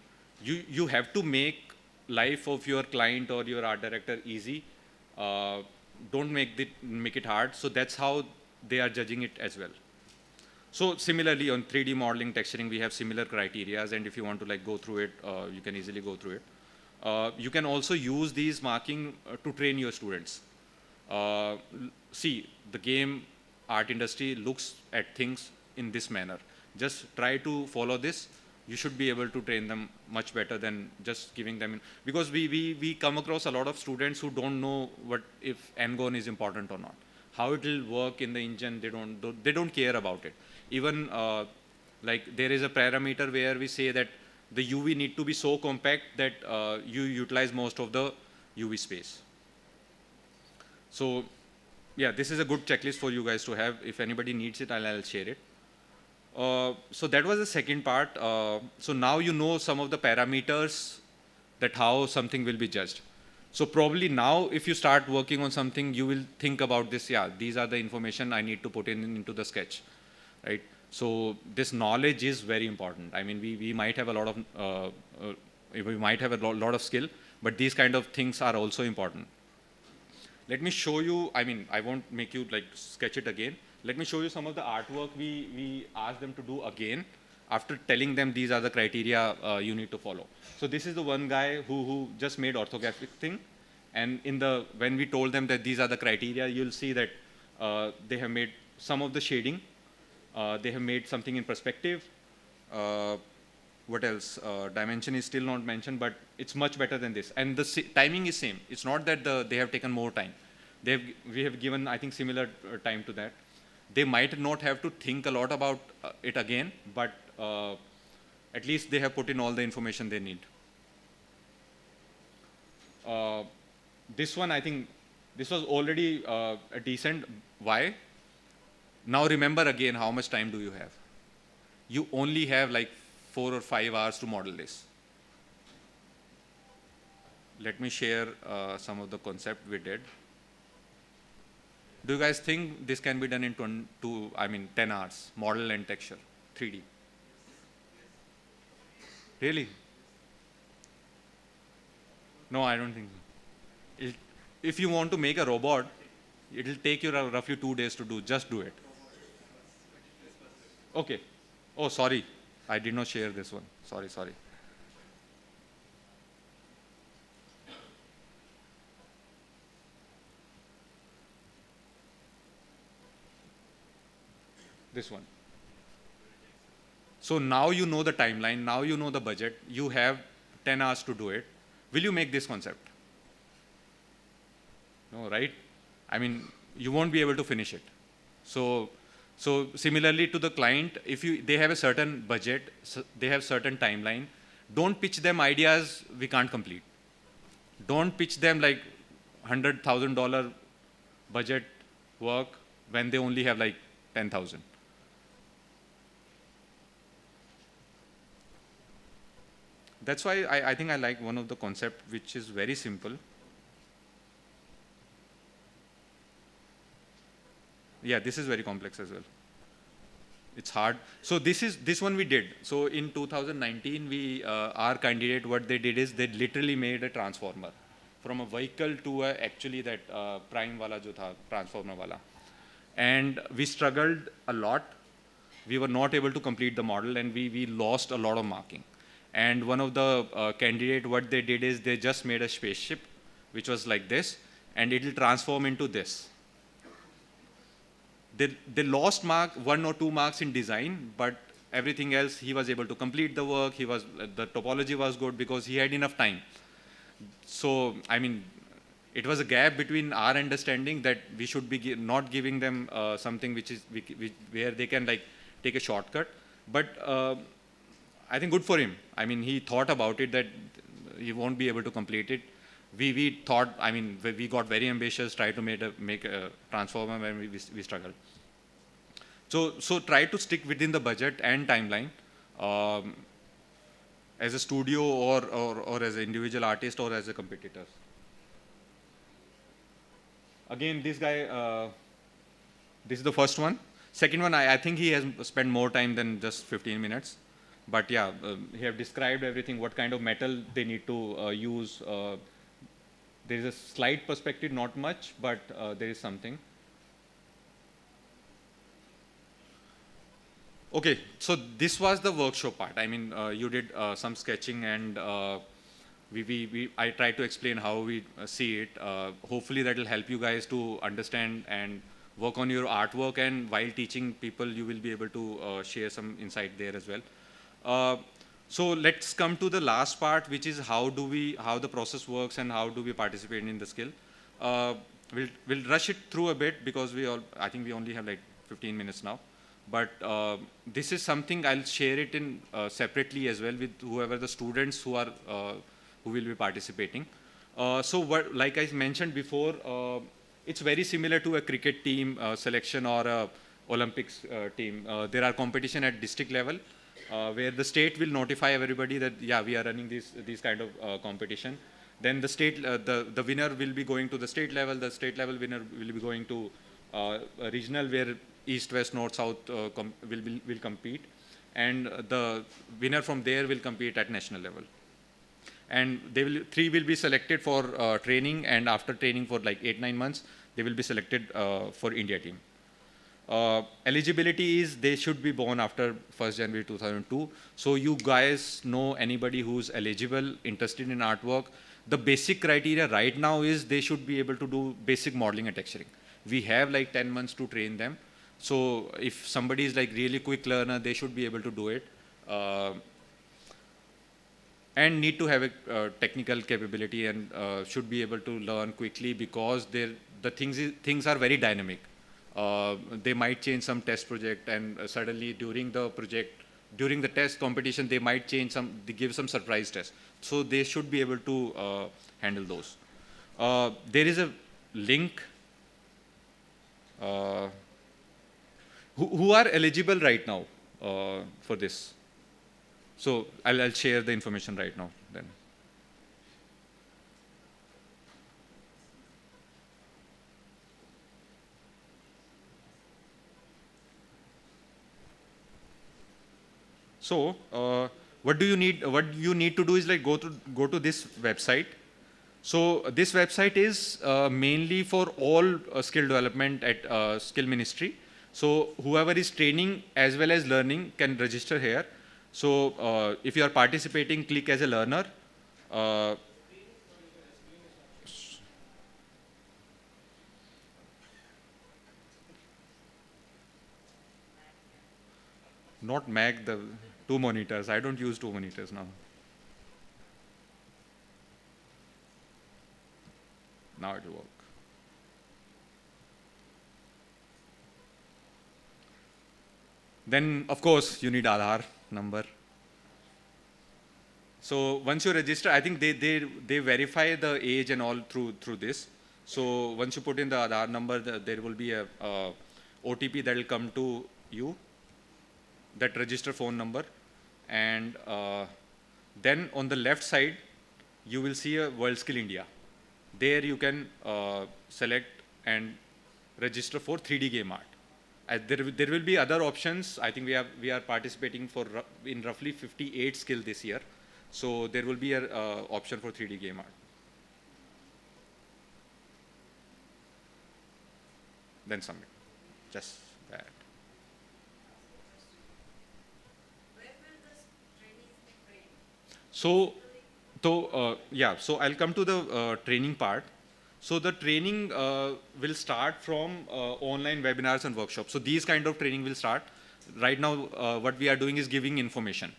you have to make life of your client or your art director easy. Don't make it hard. So that's how they are judging it as well. So similarly on 3D modeling, texturing, we have similar criterias, and if you want to like go through it, you can easily go through it. You can also use these marking to train your students. See, the game art industry looks at things in this manner. Just try to follow this. You should be able to train them much better than just giving them because we come across a lot of students who don't know what if n-gon is important or not. How it will work in the engine, they don't care about it. Even like there is a parameter where we say that the UV need to be so compact that you utilize most of the UV space. So yeah, this is a good checklist for you guys to have. If anybody needs it, I'll share it. So that was the second part. So now you know some of the parameters that how something will be judged. So probably now if you start working on something, you will think about this, these are the information I need to put into the sketch, right? So this knowledge is very important. I mean, we might have a lot of skill, but these kind of things are also important. Let me show you, I mean, I won't make you like sketch it again. let me show you some of the artwork we asked them to do again after telling them these are the criteria you need to follow. So this is the one guy who just made orthographic thing. And when we told them that these are the criteria, you'll see that they have made some of the shading. They have made something in perspective. What else? Dimension is still not mentioned, but it's much better than this. And the timing is same. It's not that they have taken more time. We have given, I think, similar time to that. They might not have to think a lot about it again, but at least they have put in all the information they need. This one, I think, this was already a decent. Why? Now remember again, how much time do you have? You only have like 4 or 5 hours to model this. Let me share some of the concept we did. Do you guys think this can be done in 10 hours, model and texture, 3D? Really? No, I don't think so. If you want to make a robot, it will take you roughly 2 days to do. Just do it. Okay. Oh, sorry. I did not share this one. Sorry. This one. So now you know the timeline. Now you know the budget. You have 10 hours to do it. Will you make this concept? No, right? I mean, you won't be able to finish it. So similarly to the client, if they have a certain budget, they have certain timeline, don't pitch them ideas we can't complete. Don't pitch them like $100,000 budget work when they only have like 10,000. That's why I think I like one of the concept which is very simple. Yeah, this is very complex as well. It's hard. So this one we did. So in 2019, our candidate, what they did is they literally made a transformer from a vehicle to actually that prime wala jo tha, transformer wala. And we struggled a lot. We were not able to complete the model, and we lost a lot of marking. And one of the candidate, what they did is they just made a spaceship, which was like this, and it will transform into this. They lost 1 or 2 marks in design, but everything else he was able to complete the work. The topology was good because he had enough time. So I mean, it was a gap between our understanding that we should be not giving them something where they can like take a shortcut. But I think good for him. I mean, he thought about it that he won't be able to complete it. We thought, I mean, we got very ambitious, tried to make a transformer, and we struggled. So try to stick within the budget and timeline. As a studio or as an individual artist or as a competitor. Again, this guy, this is the first one. Second one, I think he has spent more time than just 15 minutes. But yeah, he have described everything, what kind of metal they need to use. There is a slight perspective, not much, but there is something. Okay, so this was the workshop part. I mean, you did some sketching, and I tried to explain how we see it. Hopefully that will help you guys to understand and work on your artwork, and while teaching people, you will be able to share some insight there as well. So let's come to the last part, which is how the process works and how do we participate in the skill. We'll rush it through a bit because I think we only have like 15 minutes now. But this is something I'll share it in separately as well with whoever the students who will be participating. Like I mentioned before, it's very similar to a cricket team selection or a Olympics team. There are competition at district level. Where the state will notify everybody that yeah, we are running these kind of competition. Then the state, the winner will be going to the state level. The state level winner will be going to a regional, where east, west, north, south will compete, and the winner from there will compete at national level. And 3 will be selected for training, and after training for like 8-9 months, they will be selected for India team. Eligibility is they should be born after 1st January 2002. So you guys know anybody who's eligible, interested in artwork. The basic criteria right now is they should be able to do basic modeling and texturing. We have like 10 months to train them. So if somebody is like really quick learner, they should be able to do it. And need to have a technical capability and should be able to learn quickly because the things are very dynamic. They might change some test project and suddenly during the test competition, they might change they give some surprise test. So they should be able to handle those. There is a link. Who are eligible right now for this? So I'll share the information right now then. So what you need to do is like go to this website. So this website is mainly for all skill development at Skill Ministry. So whoever is training as well as learning can register here. So if you are participating, click as a learner. Not Mac, the 2 monitors. I don't use 2 monitors now. Now it will work. Then, of course, you need Aadhaar number. So once you register, I think they verify the age and all through this. So once you put in the Aadhaar number, there will be a OTP that will come to you, that register phone number. And then on the left side, you will see a WorldSkill India. There you can select and register for 3D game art. There will be other options. I think we are participating in roughly 58 skills this year. So there will be an option for 3D game art. Then submit. Just that. So I'll come to the training part. So the training will start from online webinars and workshops. So these kind of training will start. Right now, what we are doing is giving information,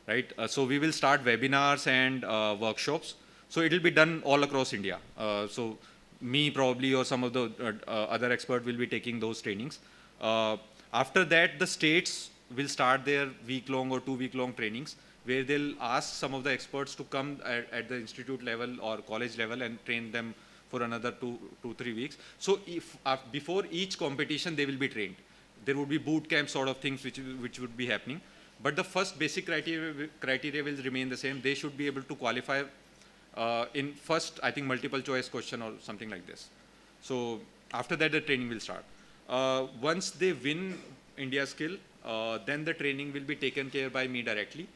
right? So we will start webinars and workshops. So it will be done all across India. So me probably or some of the other expert will be taking those trainings. After that, the states will start their week-long or 2-week-long trainings, where they'll ask some of the experts to come at the institute level or college level and train them for another 2-3 weeks. So if before each competition they will be trained. There would be boot camp sort of things which would be happening. But the first basic criteria will remain the same. They should be able to qualify in first, I think, multiple choice question or something like this. So after that, the training will start. Once they win India Skill, then the training will be taken care by me directly.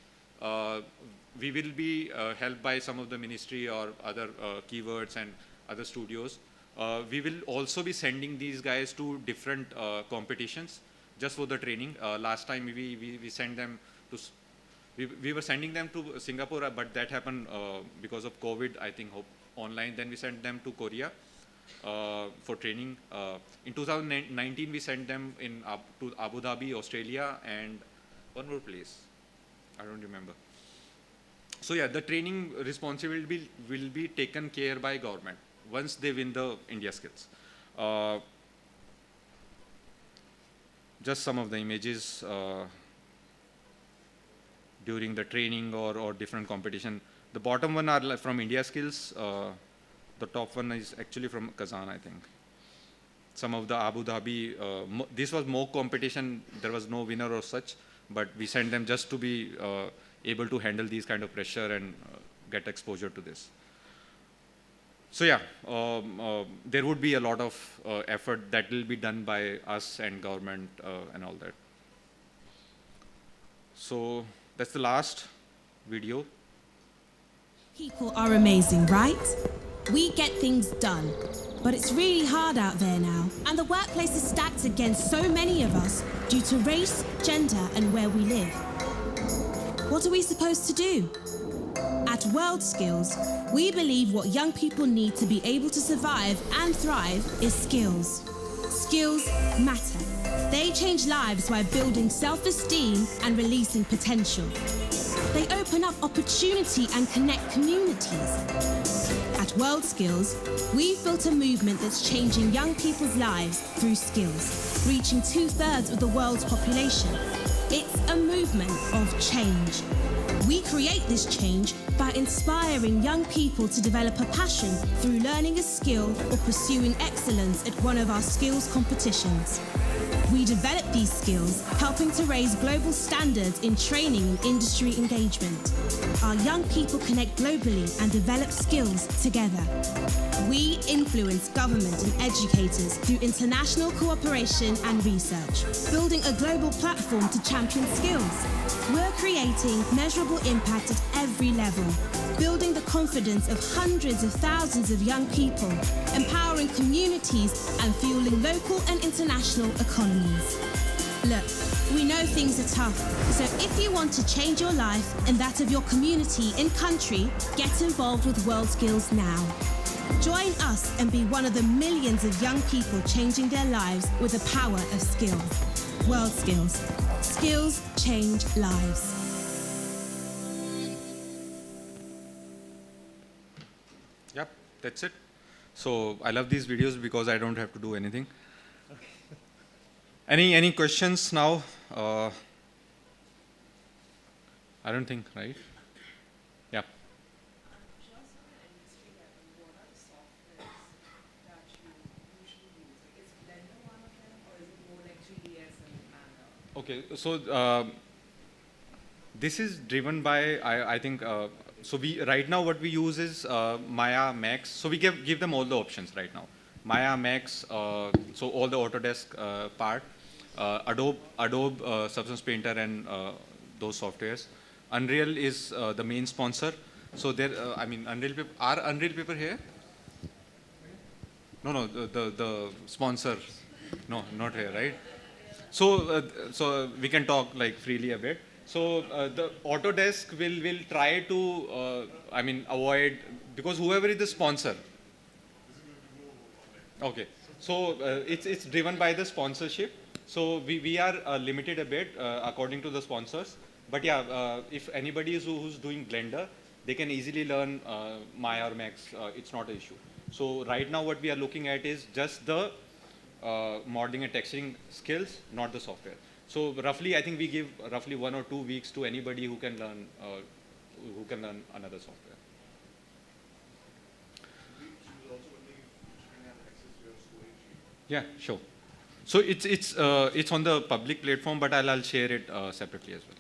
We will be helped by some of the ministry or other keywords and other studios. We will also be sending these guys to different competitions just for the training. Last time we sent them to, we were sending them to Singapore, but that happened because of COVID, I think, online. Then we sent them to Korea for training. In 2019, we sent them to Abu Dhabi, Australia, and one more place. I don't remember. So yeah, the training responsibility will be taken care by government once they win the India Skills. Just some of the images during the training or different competition. The bottom one are from India Skills. The top one is actually from Kazan, I think. Some of the Abu Dhabi, this was mock competition. There was no winner or such, but we sent them just to be able to handle these kind of pressure and get exposure to this. So yeah, there would be a lot of effort that will be done by us and government and all that. So that's the last video. People are amazing, right? We get things done. But it's really hard out there now, and the workplace is stacked against so many of us due to race, gender, and where we live. What are we supposed to do? At WorldSkills, we believe what young people need to be able to survive and thrive is skills. Skills matter. They change lives by building self-esteem and releasing potential. They open up opportunity and connect communities. At WorldSkills, we've built a movement that's changing young people's lives through skills, reaching 2/3 of the world's population. It's a movement of change. We create this change by inspiring young people to develop a passion through learning a skill or pursuing excellence at one of our skills competitions. We develop these skills, helping to raise global standards in training and industry engagement. Our young people connect globally and develop skills together. We influence government and educators through international cooperation and research, building a global platform to champion skills. We're creating measurable impact at every level, building the confidence of hundreds of thousands of young people, empowering communities and fueling local and international economies. Look, we know things are tough, so if you want to change your life and that of your community and country, get involved with WorldSkills now. Join us and be one of the millions of young people changing their lives with the power of skills. WorldSkills. Skills change lives. Yep, that's it. So I love these videos because I don't have to do anything. Any questions now? I don't think, right? Yeah. Okay, so this is driven by, I think, so we right now what we use is Maya, Max. So we give them all the options right now. Maya, Max, so all the Autodesk part, Adobe Substance Painter and those softwares. Unreal is the main sponsor. So there, I mean, are Unreal Paper here? No, the sponsor, no, not here, right? So, so we can talk like freely a bit. So the Autodesk will try to, I mean, avoid, because whoever is the sponsor. Okay, so it's driven by the sponsorship. So we are limited a bit according to the sponsors. But yeah, if anybody is who's doing Blender, they can easily learn Maya or Max. It's not an issue. So right now what we are looking at is just the modeling and texturing skills, not the software. So roughly, I think we give roughly 1 or 2 weeks to anybody who can learn another software. Yeah, sure. So it's on the public platform, but I'll share it separately as well.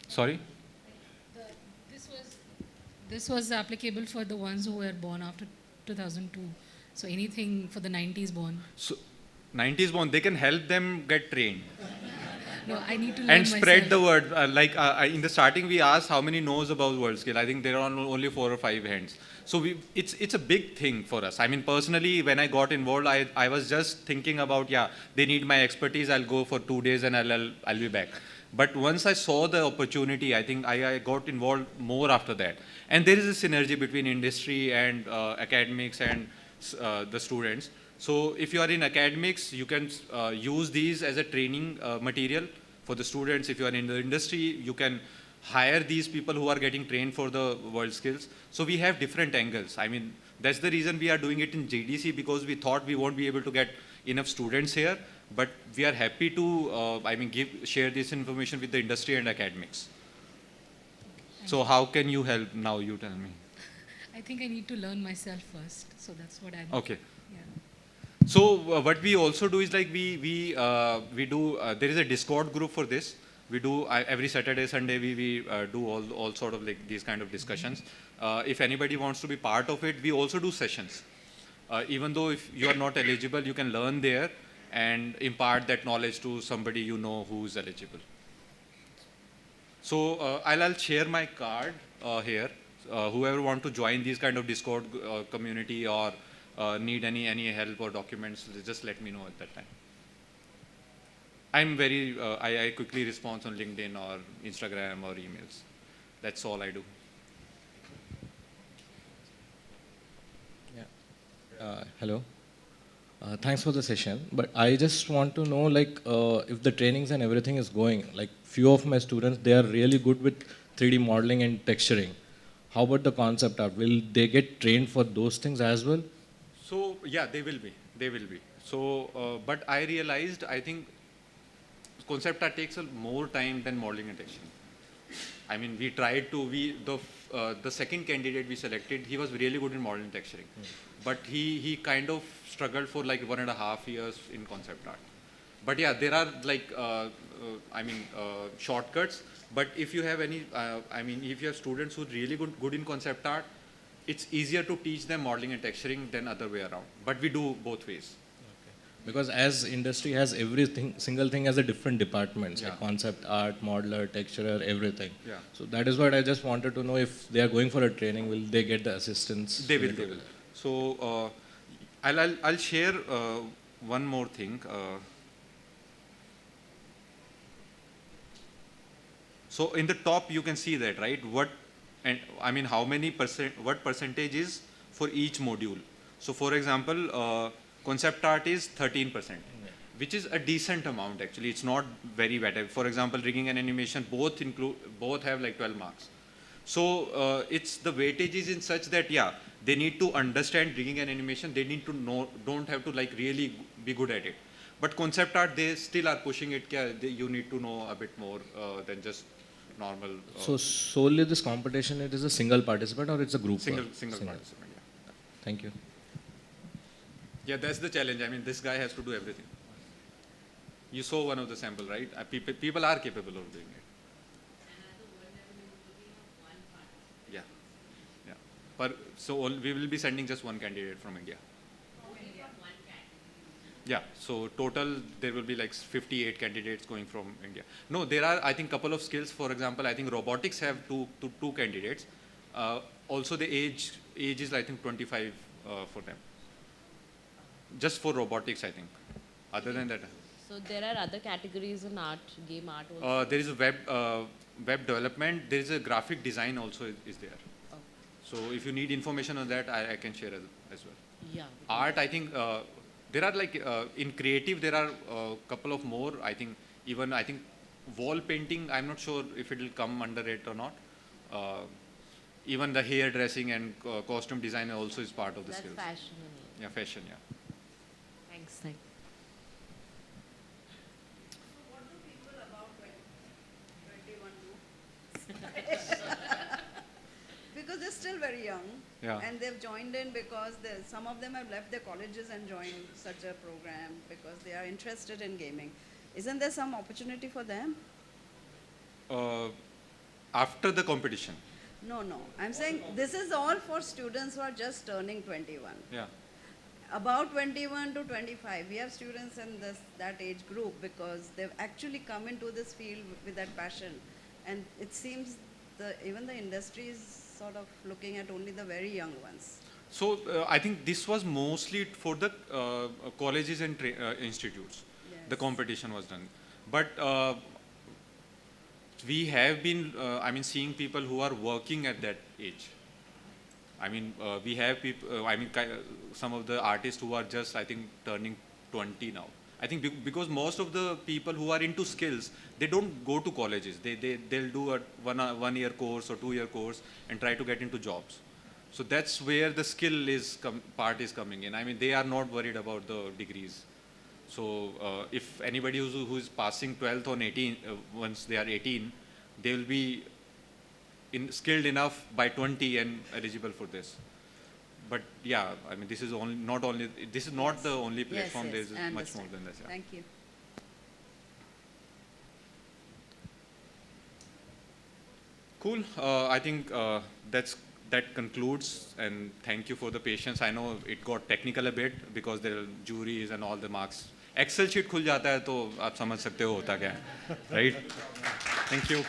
Sorry. This was applicable for the ones who were born after 2002. So anything for the 90s born. So 90s born, they can help them get trained. No, I need to learn and spread myself. the word. In the starting, we asked how many knows about WorldSkills. I think there are only 4 or 5 hands. So it's a big thing for us. I mean, personally, when I got involved, I was just thinking about, yeah, they need my expertise. I'll go for 2 days and I'll be back. But once I saw the opportunity, I think I got involved more after that. And there is a synergy between industry and academics and the students. So if you are in academics, you can use these as a training material for the students. If you are in the industry, you can hire these people who are getting trained for the WorldSkills. So we have different angles. I mean, that's the reason we are doing it in GDC, because we thought we won't be able to get enough students here. But we are happy to, share this information with the industry and academics. So how can you help now, you tell me? I think I need to learn myself first. So that's what I'm. Okay. Yeah. So what we also do is like we do, there is a Discord group for this. We do every Saturday, Sunday, we do all sort of like these kind of discussions. If anybody wants to be part of it, we also do sessions. Even though if you are not eligible, you can learn there and impart that knowledge to somebody you know who is eligible. So I'll share my card here. Whoever want to join these kind of Discord community or need any help or documents, just let me know at that time. I'm very, I quickly respond on LinkedIn or Instagram or emails. That's all I do. Yeah. Hello. Thanks for the session. But I just want to know, like, if the trainings and everything is going, like, few of my students, they are really good with 3D modeling and texturing. How about the concept art? Will they get trained for those things as well? So yeah, they will be. They will be. So, but I realized, I think concept art takes more time than modeling and texturing. I mean, we tried to. The second candidate we selected, he was really good in modeling and texturing, but he kind of struggled for like 1.5 years in concept art. But yeah, there are like shortcuts. But if you have any, if you have students who are really good in concept art, it's easier to teach them modeling and texturing than other way around. But we do both ways. Because as industry has everything, single thing has a different departments, like concept art, modeler, texturer, everything. Yeah. So that is what I just wanted to know, if they are going for a training, will they get the assistance? They will. So I'll share one more thing. So in the top you can see that, right? How many what percentage is for each module. So for example, concept art is 13%, which is a decent amount actually. It's not very bad. For example, rigging and animation both have like 12 marks. So it's the weightage is in such that they need to understand rigging and animation. They need to know, don't have to like really be good at it. But concept art, they still are pushing it. You need to know a bit more than just normal. So solely this competition, it is a single participant or it's a group? Single participant. Yeah. Thank you. Yeah, that's the challenge. I mean, this guy has to do everything. You saw one of the sample, right? People are capable of doing it. Yeah, yeah. But so we will be sending just one candidate from India. Yeah. So total there will be like 58 candidates going from India. No, there are I think couple of skills. For example, I think robotics have two candidates. Also the age is I think 25 for them. Just for robotics, I think. Other than that. So there are other categories in art, game art also? There is a web development. There is a graphic design also is there. Oh. So if you need information on that, I can share as well. Yeah. Art, I think, there are like, in creative, there are a couple of more. I think wall painting, I'm not sure if it will come under it or not. Even the hairdressing and costume design also is part of the skills. That's fashion. Yeah, fashion, yeah. Thanks. What do people above 21 do? Because they're still very young, and they've joined in because some of them have left their colleges and joined such a program because they are interested in gaming. Isn't there some opportunity for them? After the competition? No. I'm saying this is all for students who are just turning 21. Yeah. About 21 to 25, we have students in that age group because they've actually come into this field with that passion. And it seems even the industry is sort of looking at only the very young ones. So I think this was mostly for the colleges and institutes. Yes. The competition was done. But we have been, seeing people who are working at that age. We have people, some of the artists who are just, I think, turning 20 now. I think because most of the people who are into skills, they don't go to colleges. They'll do a one-year course or 2-year course and try to get into jobs. So that's where the skill part is coming in. They are not worried about the degrees. So if anybody who is passing 12th on 18, once they are 18, they will be skilled enough by 20 and eligible for this. But yeah, this is not the only platform. Yes, there is much more than this. Yeah. Thank you. Cool. I think that concludes, and thank you for the patience. I know it got technical a bit because there are juries and all the marks. Excel sheet खुल जाता है तो आप समझ सकते हो होता क्या है, right? Thank you.